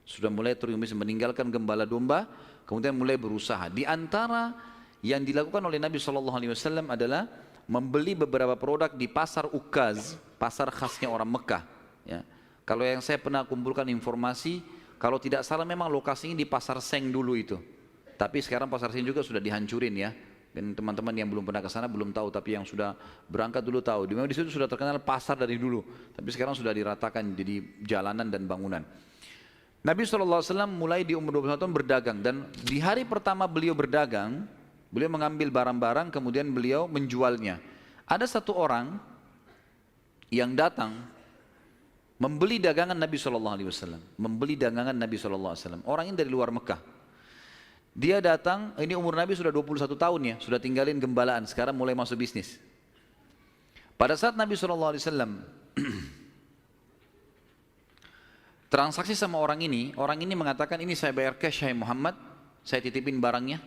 Sudah mulai terjun ke bisnis, meninggalkan gembala domba, kemudian mulai berusaha. Di antara yang dilakukan oleh Nabi SAW adalah membeli beberapa produk di pasar Ukaz, pasar khasnya orang Mekah. Ya. Kalau yang saya pernah kumpulkan informasi, kalau tidak salah memang lokasinya di pasar Seng dulu itu. Tapi sekarang pasar Senen juga sudah dihancurin ya. Dan teman-teman yang belum pernah ke sana belum tahu, tapi yang sudah berangkat dulu tahu. Memang di situ sudah terkenal pasar dari dulu, tapi sekarang sudah diratakan jadi jalanan dan bangunan. Nabi SAW mulai di umur 21 tahun berdagang, dan di hari pertama beliau berdagang, beliau mengambil barang-barang kemudian beliau menjualnya. Ada satu orang yang datang membeli dagangan Nabi SAW, membeli dagangan Nabi SAW. Orang ini dari luar Mekah. Dia datang, ini umur Nabi sudah 21 tahun ya, sudah tinggalin gembalaan, sekarang mulai masuk bisnis. Pada saat Nabi SAW transaksi sama orang ini mengatakan, ini saya bayar cash, hai Muhammad, saya titipin barangnya.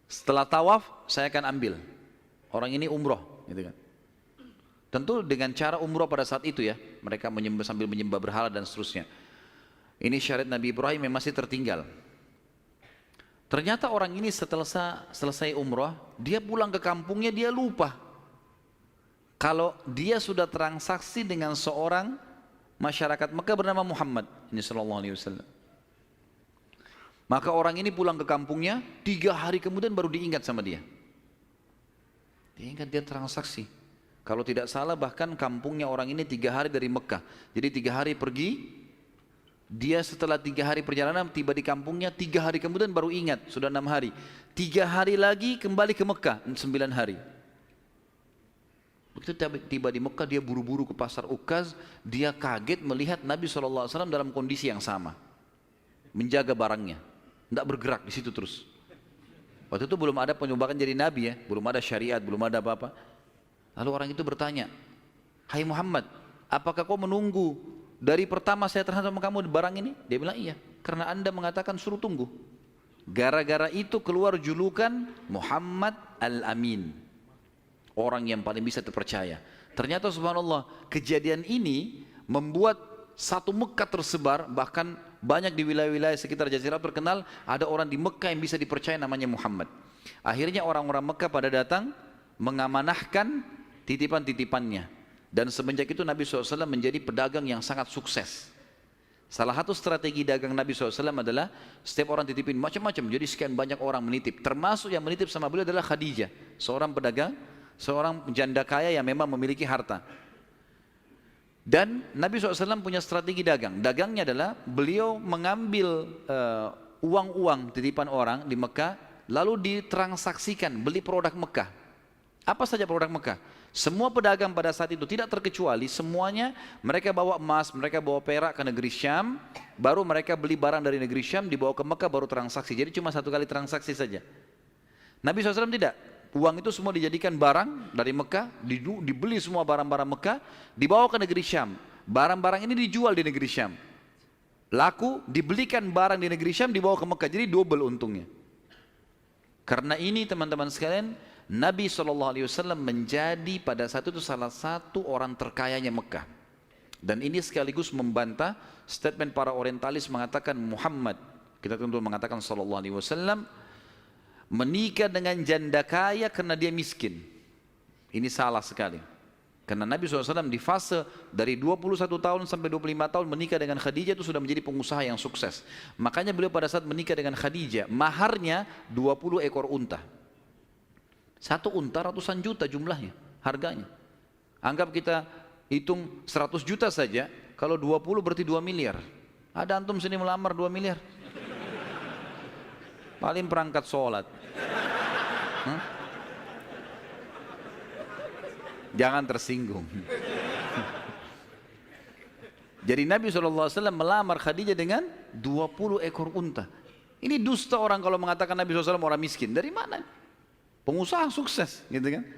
Setelah tawaf, saya akan ambil. Orang ini umroh, gitu kan. Tentu dengan cara umroh pada saat itu ya, mereka sambil menyembah berhala dan seterusnya. Ini syariat Nabi Ibrahim yang masih tertinggal. Ternyata orang ini setelah selesai umroh, dia pulang ke kampungnya, dia lupa kalau dia sudah transaksi dengan seorang masyarakat Mekah bernama Muhammad ini sallallahu alaihi wasallam. Maka orang ini pulang ke kampungnya, 3 hari kemudian baru diingat sama dia. Diingat dia transaksi. Kalau tidak salah bahkan kampungnya orang ini 3 hari dari Mekah. Jadi 3 hari pergi, dia setelah 3 hari perjalanan tiba di kampungnya, 3 hari kemudian baru ingat, sudah 6 hari. 3 hari lagi kembali ke Mekah, 9 hari. Begitu tiba di Mekah, dia buru-buru ke pasar Ukaz, dia kaget melihat Nabi SAW dalam kondisi yang sama. Menjaga barangnya, tidak bergerak di situ terus. Waktu itu belum ada penyumbatan jadi Nabi ya, belum ada syariat, belum ada apa-apa. Lalu orang itu bertanya, hai Muhammad, apakah kau menunggu dari pertama saya terhadap kamu barang ini? Dia bilang iya, karena anda mengatakan suruh tunggu. Gara-gara itu keluar julukan Muhammad Al-Amin, orang yang paling bisa terpercaya. Ternyata subhanallah, kejadian ini membuat satu Mekah tersebar, bahkan banyak di wilayah-wilayah sekitar Jazirah terkenal, ada orang di Mekah yang bisa dipercaya namanya Muhammad. Akhirnya orang-orang Mekah pada datang mengamanahkan titipan-titipannya. Dan semenjak itu Nabi SAW menjadi pedagang yang sangat sukses. Salah satu strategi dagang Nabi SAW adalah setiap orang titipin macam-macam. Jadi sekian banyak orang menitip. Termasuk yang menitip sama beliau adalah Khadijah, seorang pedagang, seorang janda kaya yang memang memiliki harta. Dan Nabi SAW punya strategi dagang. Dagangnya adalah beliau mengambil uang-uang titipan orang di Mekah, lalu ditransaksikan, beli produk Mekah. Apa saja produk Mekah? Semua pedagang pada saat itu tidak terkecuali, semuanya mereka bawa emas, mereka bawa perak ke negeri Syam, baru mereka beli barang dari negeri Syam, dibawa ke Mekah baru transaksi. Jadi cuma 1 kali transaksi saja. Nabi SAW tidak. Uang itu semua dijadikan barang dari Mekah, dibeli semua barang-barang Mekah, dibawa ke negeri Syam. Barang-barang ini dijual di negeri Syam. Laku, dibelikan barang di negeri Syam, dibawa ke Mekah. Jadi double untungnya. Karena ini teman-teman sekalian, Nabi SAW menjadi pada saat itu salah satu orang terkayanya Mekah. Dan ini sekaligus membantah statement para orientalis mengatakan Muhammad, kita tentu mengatakan SAW, menikah dengan janda kaya karena dia miskin. Ini salah sekali. Karena Nabi SAW di fase dari 21 tahun sampai 25 tahun menikah dengan Khadijah itu sudah menjadi pengusaha yang sukses. Makanya beliau pada saat menikah dengan Khadijah, maharnya 20 ekor unta. 1 unta ratusan juta jumlahnya, harganya. Anggap kita hitung 100 juta saja, kalau 20 berarti 2 miliar. Ada antum sini melamar 2 miliar? Paling perangkat sholat. Jangan tersinggung. Jadi Nabi SAW melamar Khadijah dengan 20 ekor unta. Ini dusta orang kalau mengatakan Nabi SAW orang miskin. Dari mana? Pengusaha sukses, gitu kan?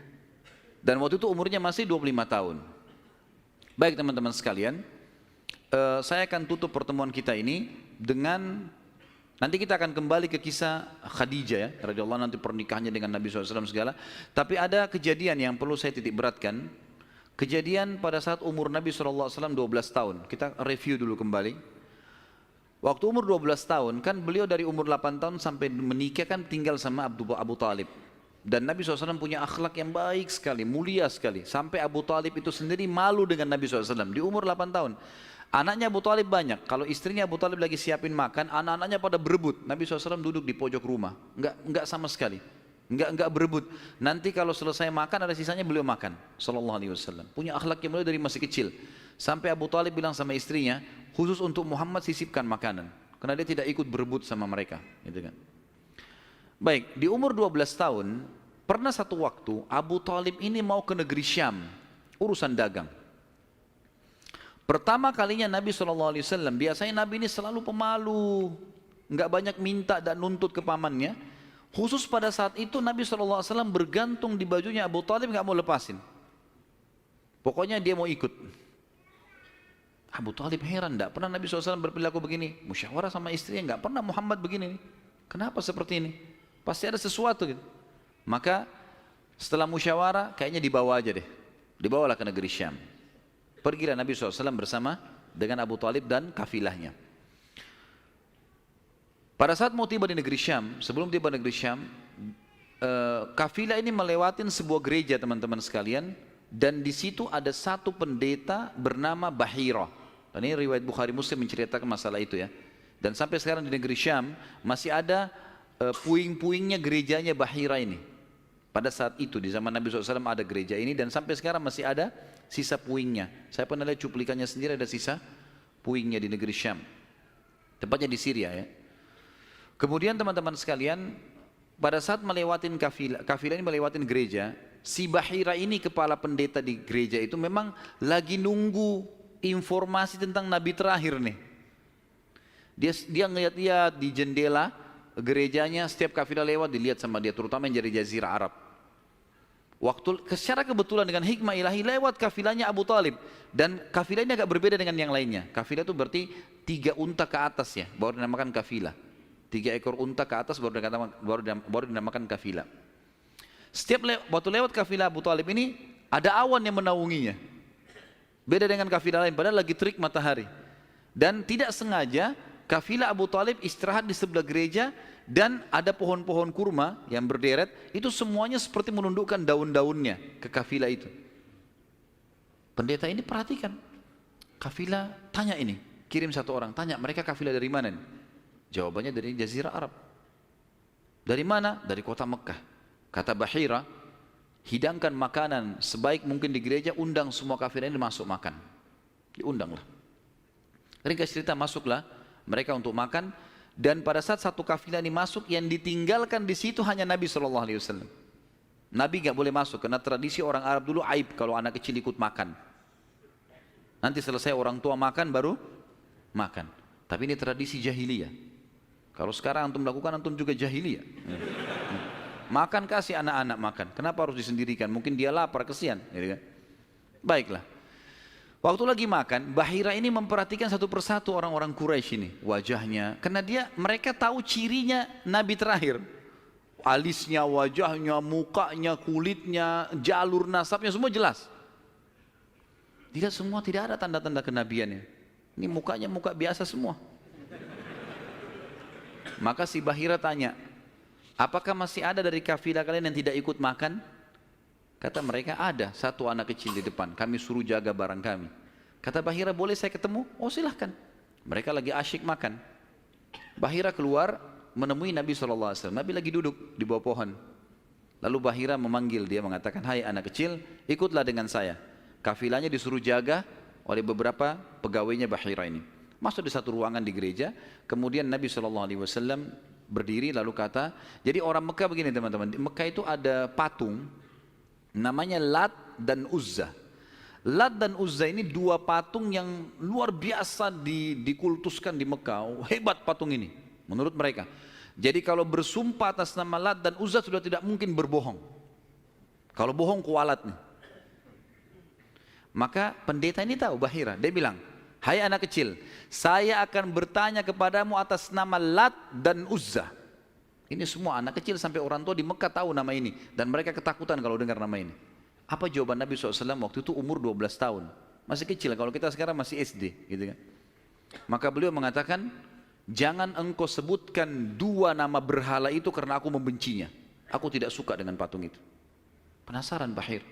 Dan waktu itu umurnya masih 25 tahun. Baik teman-teman sekalian, saya akan tutup pertemuan kita ini dengan, nanti kita akan kembali ke kisah Khadijah ya, radhiyallahu anha, nanti pernikahannya dengan Nabi SAW segala. Tapi ada kejadian yang perlu saya titik beratkan. Kejadian pada saat umur Nabi SAW 12 tahun. Kita review dulu kembali. Waktu umur 12 tahun, kan beliau dari umur 8 tahun sampai menikah kan tinggal sama Abu Talib. Dan Nabi SAW punya akhlak yang baik sekali, mulia sekali. Sampai Abu Talib itu sendiri malu dengan Nabi SAW di umur 8 tahun. Anaknya Abu Talib banyak. Kalau istrinya Abu Talib lagi siapin makan, anak-anaknya pada berebut. Nabi SAW duduk di pojok rumah. Enggak sama sekali. Enggak berebut. Nanti kalau selesai makan ada sisanya beliau makan. Sallallahu alaihi wasallam. Punya akhlak yang mulia dari masih kecil. Sampai Abu Talib bilang sama istrinya, khusus untuk Muhammad sisipkan makanan. Karena dia tidak ikut berebut sama mereka. Gitu kan. Baik, di umur 12 tahun, pernah satu waktu Abu Talib ini mau ke negeri Syam. Urusan dagang. Pertama kalinya Nabi SAW, biasanya Nabi ini selalu pemalu. Enggak banyak minta dan nuntut ke pamannya. Khusus pada saat itu Nabi SAW bergantung di bajunya Abu Talib, nggak mau lepasin. Pokoknya dia mau ikut. Abu Talib heran, tidak pernah Nabi SAW berperilaku begini. Musyawarah sama istrinya, nggak pernah Muhammad begini. Kenapa seperti ini? Pasti ada sesuatu gitu. Maka setelah musyawarah kayaknya dibawa aja deh. Dibawalah ke negeri Syam. Pergilah Nabi SAW bersama dengan Abu Talib dan kafilahnya. Pada saat mau tiba di negeri Syam, sebelum tiba di negeri Syam, kafilah ini melewatin sebuah gereja teman-teman sekalian, dan di situ ada satu pendeta bernama Bahira. Dan ini riwayat Bukhari Muslim menceritakan masalah itu ya. Dan sampai sekarang di negeri Syam masih ada puing-puingnya gerejanya Bahira ini. Pada saat itu di zaman Nabi SAW ada gereja ini dan sampai sekarang masih ada sisa puingnya. Saya pernah lihat cuplikannya sendiri, ada sisa puingnya di negeri Syam. Tepatnya di Syria ya. Kemudian teman-teman sekalian, pada saat melewatin kafilah ini melewatin gereja, si Bahira ini kepala pendeta di gereja itu memang lagi nunggu informasi tentang Nabi terakhir nih. Dia ngeliat-liat di jendela gerejanya, setiap kafilah lewat dilihat sama dia, terutama yang dari Jazirah Arab. Secara kebetulan dengan hikmah ilahi lewat kafilahnya Abu Talib, dan kafilah ini agak berbeda dengan yang lainnya. Kafilah itu berarti 3 unta ke atas ya, baru dinamakan kafilah. 3 ekor unta ke atas baru dinamakan kafilah. Waktu lewat kafilah Abu Talib ini ada awan yang menaunginya. Beda dengan kafilah lain, padahal lagi terik matahari. Dan tidak sengaja kafilah Abu Talib istirahat di sebelah gereja dan ada pohon-pohon kurma yang berderet, itu semuanya seperti menundukkan daun-daunnya ke kafilah itu. Pendeta ini perhatikan, kafilah tanya ini, kirim satu orang, tanya mereka kafilah dari mana nih? Jawabannya dari Jazirah Arab. Dari mana? Dari kota Mekah. Kata Bahira, hidangkan makanan sebaik mungkin di gereja, undang semua kafilah ini masuk makan. Diundanglah. Ringkas cerita, masuklah mereka untuk makan, dan pada saat satu kafilah ini masuk, yang ditinggalkan di situ hanya Nabi SAW. Nabi nggak boleh masuk karena tradisi orang Arab dulu aib kalau anak kecil ikut makan. Nanti selesai orang tua makan baru makan. Tapi ini tradisi jahiliyah. Kalau sekarang antum lakukan, antum juga jahiliyah. Makan, kasih anak-anak makan. Kenapa harus disendirikan? Mungkin dia lapar, kesian. Baiklah. Waktu lagi makan, Bahira ini memperhatikan satu persatu orang-orang Quraisy ini, wajahnya. Karena mereka tahu cirinya Nabi terakhir. Alisnya, wajahnya, mukanya, kulitnya, jalur nasabnya, semua jelas. Tidak semua, tidak ada tanda-tanda kenabiannya. Ini mukanya muka biasa semua. Maka si Bahira tanya, apakah masih ada dari kafilah kalian yang tidak ikut makan? Kata mereka, ada satu anak kecil di depan, kami suruh jaga barang kami. Kata Bahira, boleh saya ketemu? Oh silahkan. Mereka lagi asyik makan. Bahira keluar menemui Nabi SAW. Nabi lagi duduk di bawah pohon. Lalu Bahira memanggil dia, mengatakan, hai anak kecil, ikutlah dengan saya. Kafilahnya disuruh jaga oleh beberapa pegawainya Bahira ini. Masuk di satu ruangan di gereja, kemudian Nabi SAW berdiri lalu kata, jadi orang Mekah begini teman-teman, di Mekah itu ada patung namanya Lat dan Uzza. Lat dan Uzza ini 2 patung yang luar biasa dikultuskan di Mekah. Hebat patung ini menurut mereka. Jadi kalau bersumpah atas nama Lat dan Uzza sudah tidak mungkin berbohong. Kalau bohong kualat nih. Maka pendeta ini tahu Bahira, dia bilang, hai anak kecil, saya akan bertanya kepadamu atas nama Lat dan Uzza. Ini semua anak kecil sampai orang tua di Mekah tahu nama ini. Dan mereka ketakutan kalau dengar nama ini. Apa jawaban Nabi SAW waktu itu umur 12 tahun. Masih kecil, kalau kita sekarang masih SD. Gitu kan. Maka beliau mengatakan, jangan engkau sebutkan 2 nama berhala itu karena aku membencinya. Aku tidak suka dengan patung itu. Penasaran Bahir.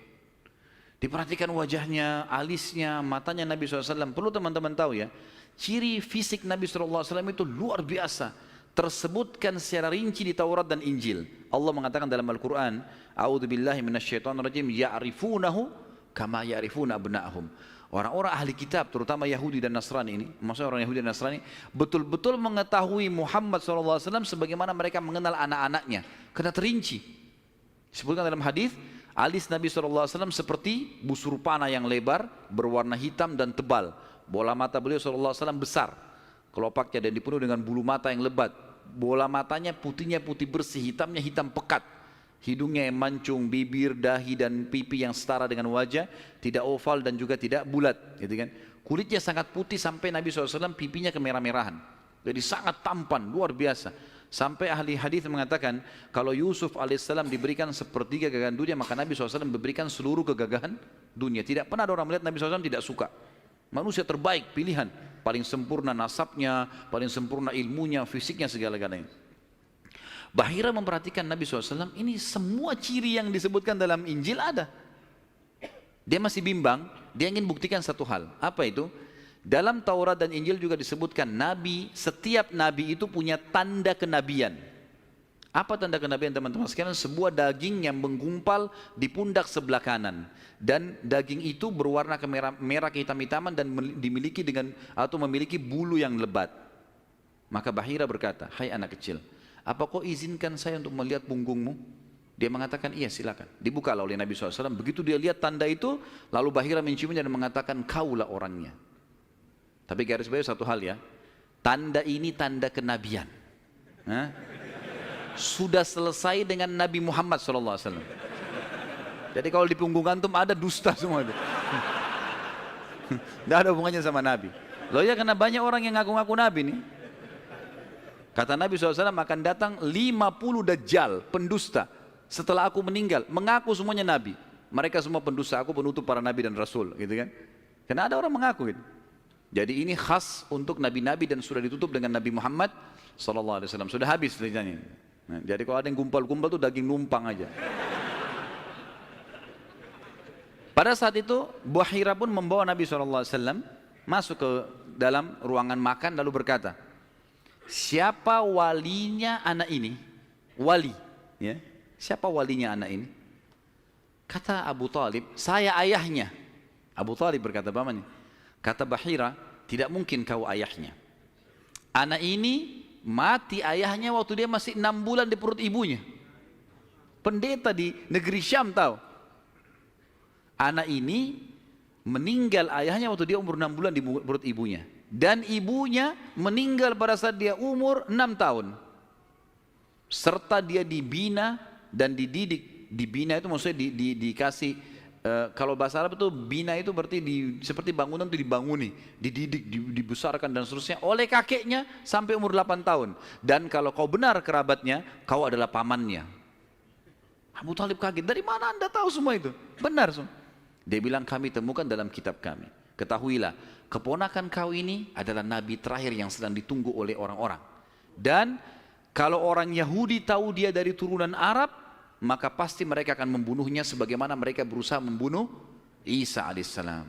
Diperhatikan wajahnya, alisnya, matanya Nabi SAW. Perlu teman-teman tahu ya, ciri fisik Nabi SAW itu luar biasa. Tersebutkan secara rinci di Taurat dan Injil. Allah mengatakan dalam Al-Quran, A'udzubillahi minasyaitonirrajim, ya'rifunahu kama ya'rifuna abna'ahum. Orang-orang ahli kitab, terutama Yahudi dan Nasrani ini, maksudnya orang Yahudi dan Nasrani, betul-betul mengetahui Muhammad SAW sebagaimana mereka mengenal anak-anaknya. Karena terinci. Disebutkan dalam hadis, alis Nabi SAW seperti busur panah yang lebar, berwarna hitam dan tebal. Bola mata beliau SAW besar, kelopaknya, dan dipenuhi dengan bulu mata yang lebat. Bola matanya putihnya putih bersih, hitamnya hitam pekat. Hidungnya yang mancung, bibir, dahi dan pipi yang setara dengan wajah, tidak oval dan juga tidak bulat, gitu kan. Kulitnya sangat putih sampai Nabi SAW pipinya kemerah-merahan. Jadi sangat tampan, luar biasa. Sampai ahli hadis mengatakan kalau Yusuf alaihissalam diberikan sepertiga gagahan dunia, maka Nabi SAW memberikan seluruh kegagahan dunia. Tidak pernah ada orang melihat Nabi SAW tidak suka. Manusia terbaik, pilihan, paling sempurna nasabnya, paling sempurna ilmunya, fisiknya, segala-galanya. Bahira memperhatikan Nabi SAW, ini semua ciri yang disebutkan dalam Injil ada. Dia masih bimbang, dia ingin buktikan satu hal. Apa itu? Dalam Taurat dan Injil juga disebutkan Nabi, setiap Nabi itu punya tanda kenabian. Apa tanda kenabian teman-teman sekalian? Sebuah daging yang menggumpal di pundak sebelah kanan. Dan daging itu berwarna merah kehitam-hitaman dan dimiliki dengan atau memiliki bulu yang lebat. Maka Bahira berkata, hai anak kecil, apa kau izinkan saya untuk melihat punggungmu? Dia mengatakan, iya silakan. Dibukalah oleh Nabi SAW. Begitu dia lihat tanda itu, lalu Bahira menciumnya dan mengatakan, kaulah orangnya. Tapi garis bawah satu hal ya, tanda ini tanda kenabian. Sudah selesai dengan Nabi Muhammad SAW. Jadi kalau di punggung antum ada dusta semua itu. Tidak ada hubungannya sama Nabi. Loh ya, karena banyak orang yang ngaku-ngaku Nabi nih. Kata Nabi SAW akan datang 50 dajjal, pendusta. Setelah aku meninggal, mengaku semuanya Nabi. Mereka semua pendusta, aku penutup para Nabi dan Rasul, gitu kan. Karena ada orang mengaku gitu. Jadi ini khas untuk nabi-nabi dan sudah ditutup dengan Nabi Muhammad SAW. Sudah habis ceritanya. Nah, jadi kalau ada yang gumpal-gumpal itu daging numpang aja. Pada saat itu Bahira pun membawa Nabi SAW masuk ke dalam ruangan makan lalu berkata, siapa walinya anak ini? Wali, ya. Siapa walinya anak ini? Kata Abu Talib, saya ayahnya. Abu Talib berkata, bagaimana? Kata Bahira, tidak mungkin kau ayahnya. Anak ini mati ayahnya waktu dia masih 6 bulan di perut ibunya. Pendeta di negeri Syam tahu. Anak ini meninggal ayahnya waktu dia umur 6 bulan di perut ibunya. Dan ibunya meninggal pada saat dia umur 6 tahun. Serta dia dibina dan dididik. Dibina itu maksudnya dikasih. Kalau bahasa Arab itu bina itu berarti seperti bangunan itu dibanguni, dididik, dibesarkan dan seterusnya oleh kakeknya sampai umur 8 tahun. Dan kalau kau benar kerabatnya, kau adalah pamannya. Abu Talib kaget, dari mana anda tahu semua itu? Benar semua. Dia bilang, kami temukan dalam kitab kami. Ketahuilah, keponakan kau ini adalah nabi terakhir yang sedang ditunggu oleh orang-orang. Dan kalau orang Yahudi tahu dia dari turunan Arab, maka pasti mereka akan membunuhnya sebagaimana mereka berusaha membunuh Isa alaihissalam.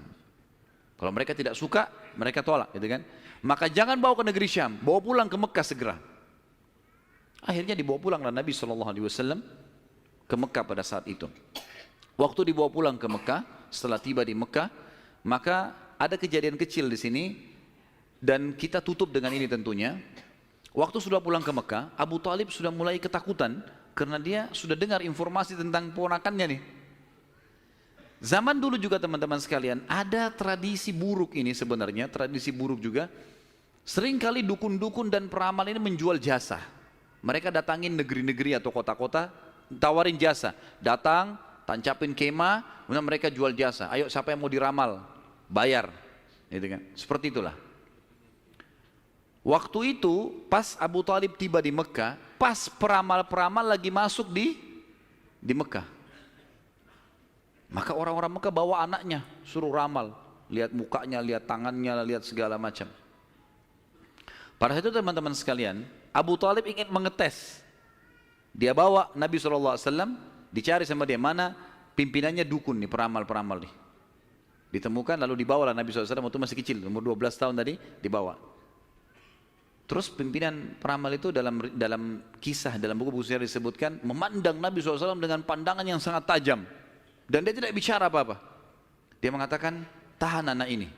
Kalau mereka tidak suka, mereka tolak, gitu kan? Maka jangan bawa ke negeri Syam, bawa pulang ke Mekah segera. Akhirnya dibawa pulanglah Nabi SAW ke Mekah pada saat itu. Waktu dibawa pulang ke Mekah, setelah tiba di Mekah, maka ada kejadian kecil di sini dan kita tutup dengan ini tentunya. Waktu sudah pulang ke Mekah, Abu Talib sudah mulai ketakutan karena dia sudah dengar informasi tentang ponakannya nih. Zaman dulu juga teman-teman sekalian, ada tradisi buruk ini sebenarnya, tradisi buruk juga. Seringkali dukun-dukun dan peramal ini menjual jasa. Mereka datangin negeri-negeri atau kota-kota, tawarin jasa. Datang, tancapin kemah, kemudian mereka jual jasa. Ayo siapa yang mau diramal, bayar. Gitu kan? Seperti itulah. Waktu itu pas Abu Talib tiba di Mekah, pas peramal-peramal lagi masuk di Mekah. Maka orang-orang Mekah bawa anaknya, suruh ramal. Lihat mukanya, lihat tangannya, lihat segala macam. Pada saat itu teman-teman sekalian, Abu Talib ingin mengetes. Dia bawa Nabi SAW, dicari sama dia, mana pimpinannya dukun nih, peramal-peramal nih. Ditemukan lalu dibawalah Nabi SAW waktu masih kecil, umur 12 tahun tadi dibawa. Terus pimpinan peramal itu dalam kisah, dalam buku-buku sejarah disebutkan memandang Nabi SAW dengan pandangan yang sangat tajam. Dan dia tidak bicara apa-apa. Dia mengatakan, tahan anak ini.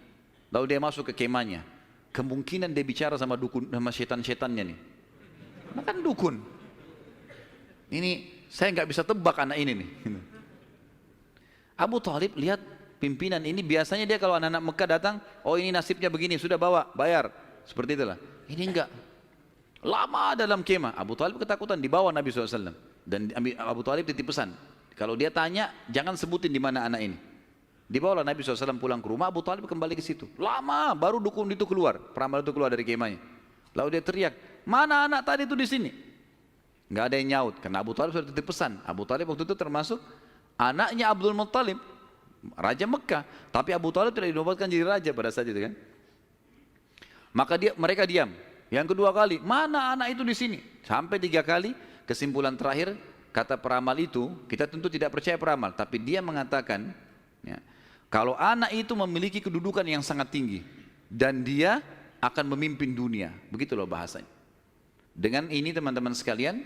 Lalu dia masuk ke kemahnya. Kemungkinan dia bicara sama dukun, sama setan-setannya nih. Makan dukun. Ini saya nggak bisa tebak anak ini nih. Abu Thalib lihat pimpinan ini, biasanya dia kalau anak-anak Mekah datang, oh ini nasibnya begini, sudah bawa, bayar. Seperti itulah. Ini enggak. Lama dalam kemah. Abu Thalib ketakutan, dibawa Nabi SAW. Dan Abu Thalib titip pesan. Kalau dia tanya, jangan sebutin di mana anak ini. Dibawalah Nabi SAW pulang ke rumah, Abu Thalib kembali ke situ. Lama, baru dukun itu keluar, peramal itu keluar dari kemahnya. Lalu dia teriak, mana anak tadi itu di sini? Nggak ada yang nyaut, karena Abu Thalib sudah titip pesan. Abu Thalib waktu itu termasuk anaknya Abdul Muttalib, Raja Mekah. Tapi Abu Thalib tidak dinobatkan jadi raja pada saat itu kan. Maka mereka diam. Yang kedua kali, mana anak itu di sini? Sampai 3 kali, kesimpulan terakhir, kata peramal itu, kita tentu tidak percaya peramal, tapi dia mengatakan, ya, kalau anak itu memiliki kedudukan yang sangat tinggi, dan dia akan memimpin dunia, begitu loh bahasanya. Dengan ini teman-teman sekalian,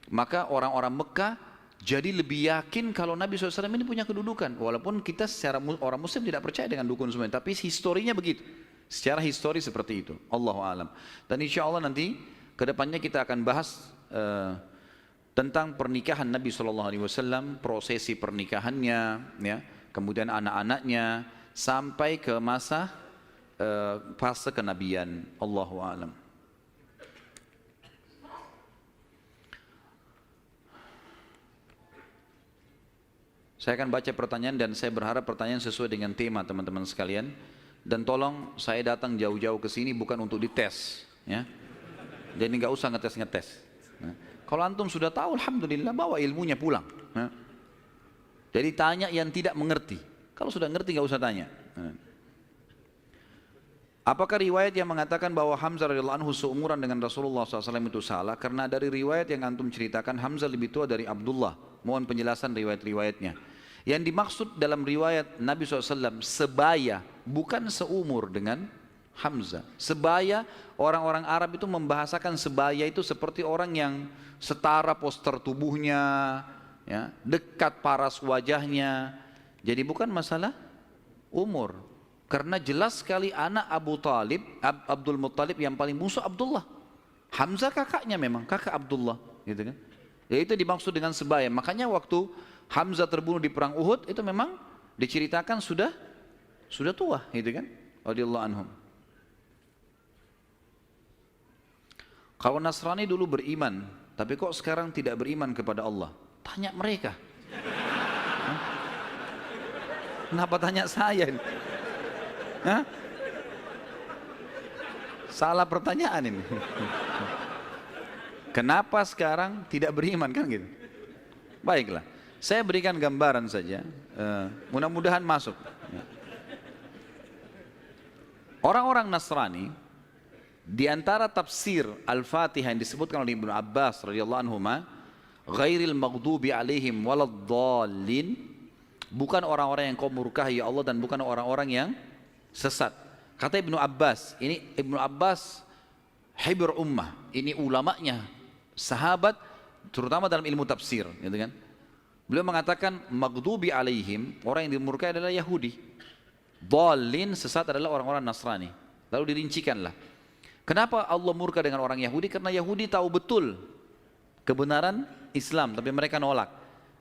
maka orang-orang Mekah jadi lebih yakin kalau Nabi SAW ini punya kedudukan. Walaupun kita secara orang Muslim tidak percaya dengan dukun semua, tapi historinya begitu. Secara histori seperti itu. Allahu a'lam. Dan insya Allah nanti kedepannya kita akan bahas tentang pernikahan Nabi SAW, prosesi pernikahannya, ya, kemudian anak-anaknya, sampai ke masa fase kenabian. Allahu a'lam. Saya akan baca pertanyaan dan saya berharap pertanyaan sesuai dengan tema teman-teman sekalian. Dan tolong saya datang jauh-jauh ke sini bukan untuk dites, ya. Jadi nggak usah ngetes-ngetes. Nah, kalau antum sudah tahu, alhamdulillah, bawa ilmunya pulang. Nah. Jadi tanya yang tidak mengerti. Kalau sudah ngerti nggak usah tanya. Nah. Apakah riwayat yang mengatakan bahwa Hamzah radhiyallahu anhu seumuran dengan Rasulullah SAW itu salah? Karena dari riwayat yang antum ceritakan Hamzah lebih tua dari Abdullah. Mohon penjelasan riwayat-riwayatnya. Yang dimaksud dalam riwayat Nabi SAW sebaya, bukan seumur dengan Hamzah. Sebaya, orang-orang Arab itu membahasakan sebaya itu seperti orang yang setara poster tubuhnya, ya, dekat paras wajahnya. Jadi bukan masalah umur. Karena jelas sekali anak Abu Talib, Abdul Muttalib yang paling musuh Abdullah. Hamzah kakaknya memang, kakak Abdullah, gitu kan. Ya itu dimaksud dengan sebaya. Makanya waktu Hamzah terbunuh di perang Uhud itu memang diceritakan sudah tua, gitu kan? Radhiyallahu anhum. Kalau Nasrani dulu beriman, tapi kok sekarang tidak beriman kepada Allah? Tanya mereka. Hah? Kenapa tanya saya? Hah? Salah pertanyaan ini. Kenapa sekarang tidak beriman kan gitu? Baiklah. Saya berikan gambaran saja, mudah-mudahan masuk. Orang-orang Nasrani, di antara tafsir Al-Fatihah yang disebutkan oleh Ibnu Abbas radhiyallahu anhuma, ghairil maghdubi alaihim waladdallin, bukan orang-orang yang kau murkahi ya Allah dan bukan orang-orang yang sesat. Kata Ibnu Abbas, ini Ibnu Abbas hibr ummah, ini ulamanya, sahabat, terutama dalam ilmu tafsir, gitu kan? Beliau mengatakan maghdubi alaihim, orang yang dimurkai adalah Yahudi. Dhalin, sesat adalah orang-orang Nasrani. Lalu dirincikanlah. Kenapa Allah murka dengan orang Yahudi? Karena Yahudi tahu betul kebenaran Islam, tapi mereka nolak.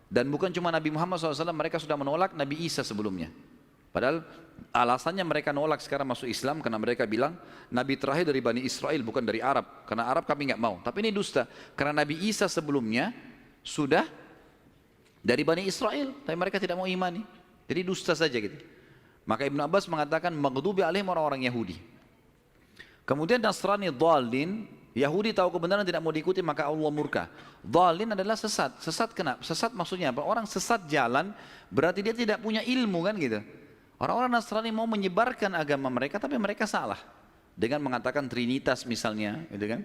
Dan bukan cuma Nabi Muhammad SAW, mereka sudah menolak Nabi Isa sebelumnya. Padahal alasannya mereka nolak sekarang masuk Islam karena mereka bilang Nabi terakhir dari Bani Israel, bukan dari Arab. Karena Arab kami nggak mau. Tapi ini dusta. Karena Nabi Isa sebelumnya sudah dari Bani Israel, tapi mereka tidak mau imani. Jadi dusta saja gitu. Maka Ibnu Abbas mengatakan maghdubi alaihim, orang-orang Yahudi. Kemudian Nasrani dhalin, Yahudi tahu kebenaran tidak mau diikuti maka Allah murka. Dhalin adalah sesat. Sesat kenapa? Sesat maksudnya apa? Orang sesat jalan berarti dia tidak punya ilmu kan gitu. Orang-orang Nasrani mau menyebarkan agama mereka tapi mereka salah. Dengan mengatakan Trinitas misalnya, gitu kan?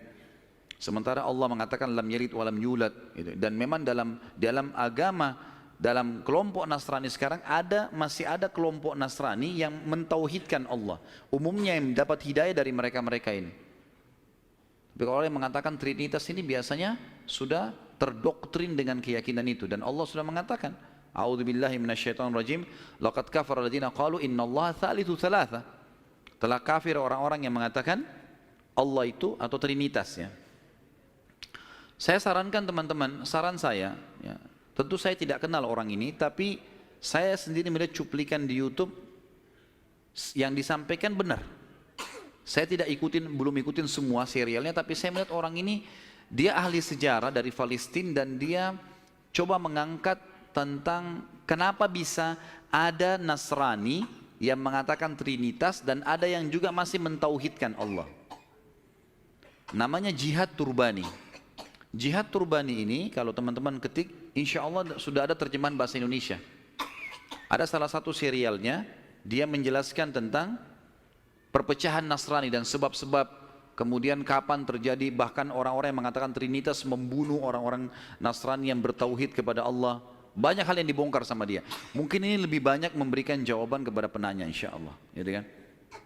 Sementara Allah mengatakan lam yalid wa lam yulad, gitu. Dan memang dalam agama dalam kelompok Nasrani sekarang masih ada kelompok Nasrani yang mentauhidkan Allah. Umumnya yang dapat hidayah dari mereka-mereka ini. Tapi kalau orang yang mengatakan Trinitas ini biasanya sudah terdoktrin dengan keyakinan itu. Dan Allah sudah mengatakan, A'udzubillahi minasyaitonirrajim, laqad kafara alladziina qalu innallaha tsalitsu tsalatsa. Telah kafir orang-orang yang mengatakan Allah itu atau Trinitas ya. Saya sarankan teman-teman, saran saya ya, tentu saya tidak kenal orang ini, tapi saya sendiri melihat cuplikan di YouTube yang disampaikan benar. Saya belum ikutin semua serialnya, tapi saya melihat orang ini, dia ahli sejarah dari Palestina dan dia coba mengangkat tentang kenapa bisa ada Nasrani yang mengatakan Trinitas dan ada yang juga masih mentauhidkan Allah. Namanya Jihad Turbani. Jihad Turbani ini kalau teman-teman ketik, insya Allah sudah ada terjemahan bahasa Indonesia. Ada salah satu serialnya, dia menjelaskan tentang perpecahan Nasrani dan sebab-sebab, kemudian kapan terjadi, bahkan orang-orang yang mengatakan Trinitas membunuh orang-orang Nasrani yang bertauhid kepada Allah. Banyak hal yang dibongkar sama dia. Mungkin ini lebih banyak memberikan jawaban kepada penanya, insya Allah, gitu kan?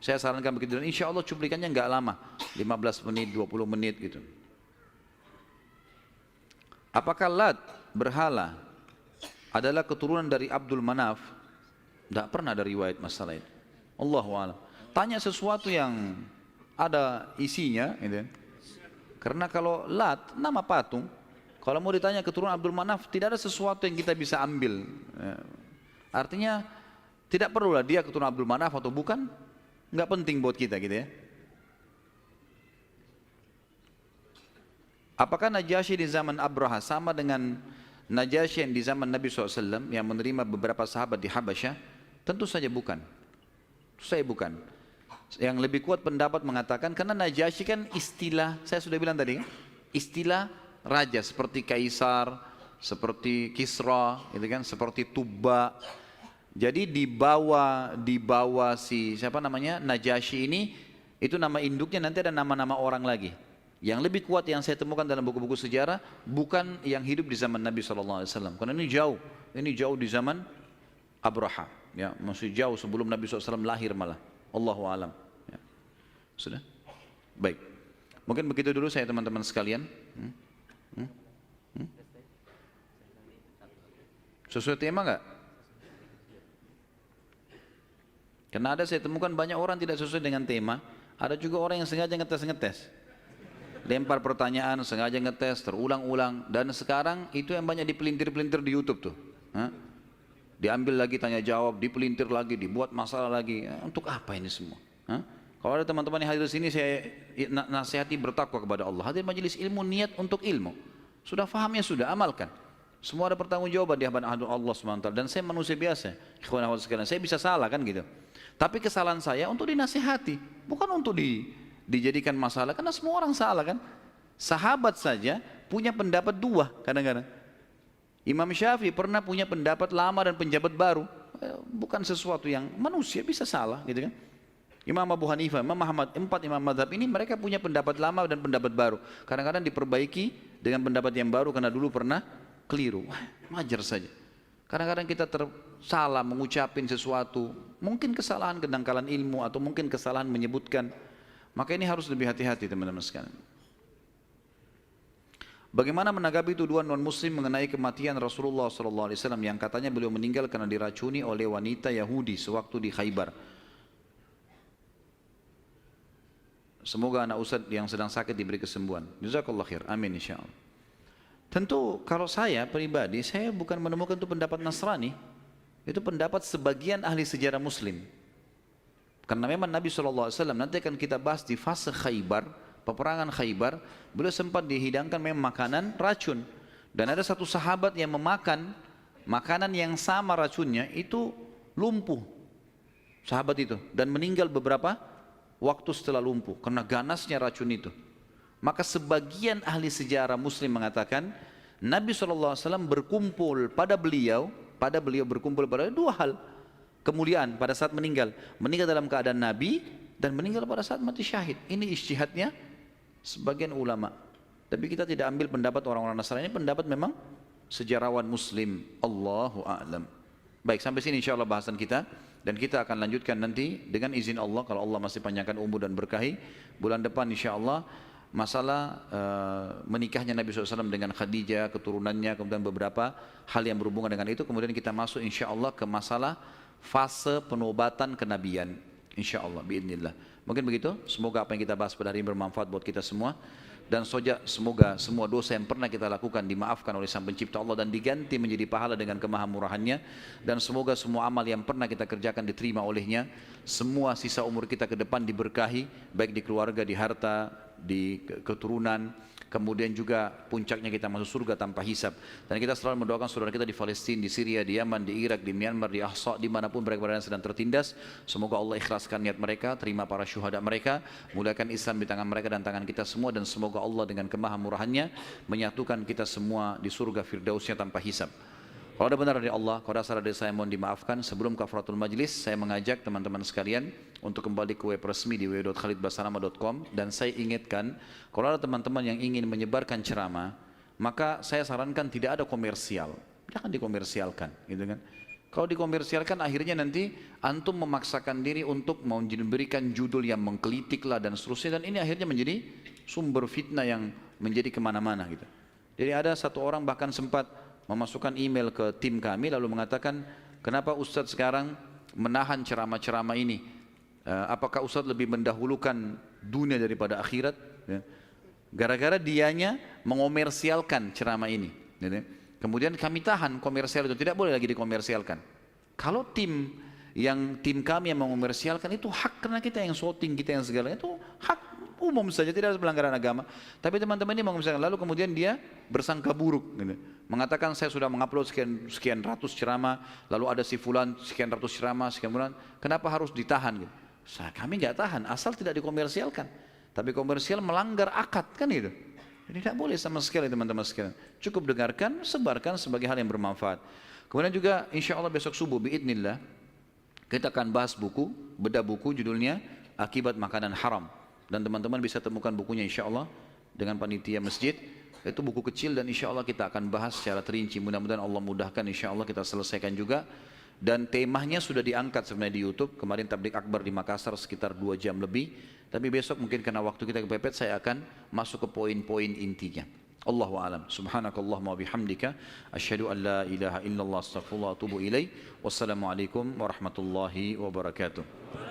Saya sarankan begitu, dan insya Allah cuplikannya nggak lama, 15 menit, 20 menit gitu. Apakah Lat, berhala, adalah keturunan dari Abdul Manaf? Tidak pernah ada riwayat masalah itu. Allahu a'lam. Tanya sesuatu yang ada isinya, gitu. Karena kalau Lat, nama patung, kalau mau ditanya keturunan Abdul Manaf, tidak ada sesuatu yang kita bisa ambil. Artinya, tidak perlulah dia keturunan Abdul Manaf atau bukan, nggak penting buat kita gitu ya. Apakah Najasyi di zaman Abraha sama dengan Najasyi yang di zaman Nabi SAW yang menerima beberapa sahabat di Habasyah? Tentu saja bukan. Tentu saja bukan. Yang lebih kuat pendapat mengatakan karena Najasyi kan istilah, saya sudah bilang tadi, istilah raja seperti Kaisar, seperti Kisra, gitu kan, seperti Tubba. Jadi dibawa si siapa namanya Najasyi ini, itu nama induknya, nanti ada nama-nama orang lagi. Yang lebih kuat yang saya temukan dalam buku-buku sejarah bukan yang hidup di zaman Nabi SAW, karena ini jauh di zaman Abraha, ya, masih jauh sebelum Nabi SAW lahir malah. Allahu a'lam. Ya. Sudah, baik. Mungkin begitu dulu saya teman-teman sekalian. Sesuai tema nggak? Karena ada saya temukan banyak orang tidak sesuai dengan tema. Ada juga orang yang sengaja ngetes. Lempar pertanyaan, sengaja ngetes, terulang-ulang. Dan sekarang itu yang banyak dipelintir-pelintir di YouTube tuh. Diambil lagi tanya jawab, dipelintir lagi, dibuat masalah lagi. Untuk apa ini semua? Kalau ada teman-teman yang hadir di sini, saya nasihati bertakwa kepada Allah. Hadir majelis ilmu, niat untuk ilmu. Sudah fahamnya, sudah amalkan. Semua ada pertanggungjawaban di hadapan Allah SWT. Dan saya manusia biasa. Ikhwan akhwat sekalian, saya bisa salah kan gitu. Tapi kesalahan saya untuk dinasihati, bukan untuk dijadikan masalah, karena semua orang salah kan. Sahabat saja punya pendapat dua kadang-kadang. Imam Syafi'i pernah punya pendapat lama dan pendapat baru. Bukan sesuatu yang manusia bisa salah gitu kan. Imam Abu Hanifah, Imam Ahmad, 4 imam mazhab ini mereka punya pendapat lama dan pendapat baru. Kadang-kadang diperbaiki dengan pendapat yang baru karena dulu pernah keliru. Wajar saja. Kadang-kadang kita salah mengucapin sesuatu, mungkin kesalahan kedangkalan ilmu atau mungkin kesalahan menyebutkan. Maka ini harus lebih hati-hati teman-teman sekalian. Bagaimana menanggapi tuduhan non-muslim mengenai kematian Rasulullah SAW yang katanya beliau meninggal karena diracuni oleh wanita Yahudi sewaktu di Khaybar? Semoga anak Ustadz yang sedang sakit diberi kesembuhan. Jazakallah khair. Amin insyaAllah. Tentu kalau saya pribadi, saya bukan menemukan itu pendapat Nasrani. Itu pendapat sebagian ahli sejarah muslim. Karena memang Nabi SAW, nanti akan kita bahas di fase Khaybar, peperangan Khaybar, beliau sempat dihidangkan memang makanan racun. Dan ada satu sahabat yang memakan makanan yang sama racunnya, itu lumpuh sahabat itu. Dan meninggal beberapa waktu setelah lumpuh, karena ganasnya racun itu. Maka sebagian ahli sejarah muslim mengatakan, Nabi SAW berkumpul pada beliau berkumpul pada dua hal. Kemuliaan pada saat meninggal dalam keadaan Nabi dan meninggal pada saat mati syahid. Ini ijtihadnya sebagian ulama. Tapi kita tidak ambil pendapat orang-orang Nasrani, ini pendapat memang sejarawan muslim. Allahu a'lam. Baik, sampai sini insyaAllah bahasan kita. Dan kita akan lanjutkan nanti dengan izin Allah, kalau Allah masih panjangkan umur dan berkahi, bulan depan insyaAllah masalah menikahnya Nabi SAW dengan Khadijah, keturunannya, kemudian beberapa hal yang berhubungan dengan itu. Kemudian kita masuk insyaAllah ke masalah fase penobatan kenabian, insyaAllah, biidznillah. Mungkin begitu, semoga apa yang kita bahas pada hari ini bermanfaat buat kita semua. Dan semoga semua dosa yang pernah kita lakukan dimaafkan oleh Sang Pencipta Allah dan diganti menjadi pahala dengan kemahamurahannya. Dan semoga semua amal yang pernah kita kerjakan diterima olehnya. Semua sisa umur kita ke depan diberkahi, baik di keluarga, di harta, di keturunan. Kemudian juga puncaknya kita masuk surga tanpa hisab. Dan kita selalu mendoakan saudara kita di Palestina, di Syria, di Yaman, di Irak, di Myanmar, di Ahsa, dimanapun mereka berada sedang tertindas. Semoga Allah ikhlaskan niat mereka, terima para syuhada mereka, muliakan Islam di tangan mereka dan tangan kita semua. Dan semoga Allah dengan kemahamurahannya menyatukan kita semua di surga firdausnya tanpa hisab. Kalau ada benar dari Allah, kalau ada salah dari saya mohon dimaafkan. Sebelum kafaratul majlis, saya mengajak teman-teman sekalian untuk kembali ke web resmi di www.khalidbasalamah.com. Dan saya ingatkan, kalau ada teman-teman yang ingin menyebarkan ceramah, maka saya sarankan tidak ada komersial. Jangan dikomersialkan, gitu kan. Kalau dikomersialkan akhirnya nanti antum memaksakan diri untuk memberikan judul yang menggelitik lah dan seterusnya. Dan ini akhirnya menjadi sumber fitnah yang menjadi kemana-mana gitu. Jadi ada satu orang bahkan sempat memasukkan email ke tim kami lalu mengatakan, kenapa Ustadz sekarang menahan ceramah-ceramah ini? Apakah Ustadz lebih mendahulukan dunia daripada akhirat? Gara-gara dianya mengomersialkan ceramah ini. Kemudian kami tahan komersial itu, tidak boleh lagi dikomersialkan. Kalau tim kami yang mengomersialkan itu hak, karena kita yang shooting, kita yang segala itu hak umum saja, tidak ada pelanggaran agama. Tapi teman-teman ini mengomersialkan, lalu kemudian dia bersangka buruk, gitu. Mengatakan saya sudah mengupload sekian ratus ceramah, lalu ada si fulan sekian ratus ceramah, sekian bulan, kenapa harus ditahan? Gitu. Kami nggak tahan, asal tidak dikomersialkan. Tapi komersial melanggar akad kan itu. Jadi tidak boleh sama sekali teman-teman sekalian. Cukup dengarkan, sebarkan sebagai hal yang bermanfaat. Kemudian juga insya Allah besok subuh biidznillah kita akan bahas buku, bedah buku judulnya Akibat Makanan Haram. Dan teman-teman bisa temukan bukunya insya Allah dengan panitia masjid. Itu buku kecil dan insya Allah kita akan bahas secara terinci. Mudah-mudahan Allah mudahkan, insya Allah kita selesaikan juga. Dan temanya sudah diangkat sebenarnya di YouTube. Kemarin tablik akbar di Makassar sekitar 2 jam lebih. Tapi besok mungkin karena waktu kita kepepet, saya akan masuk ke poin-poin intinya. Allahu a'lam. Subhanakallahumma wa bihamdika asyhadu an la ilaha illallah astaghfirullah wa atubu ilaih. Wassalamualaikum warahmatullahi wabarakatuh.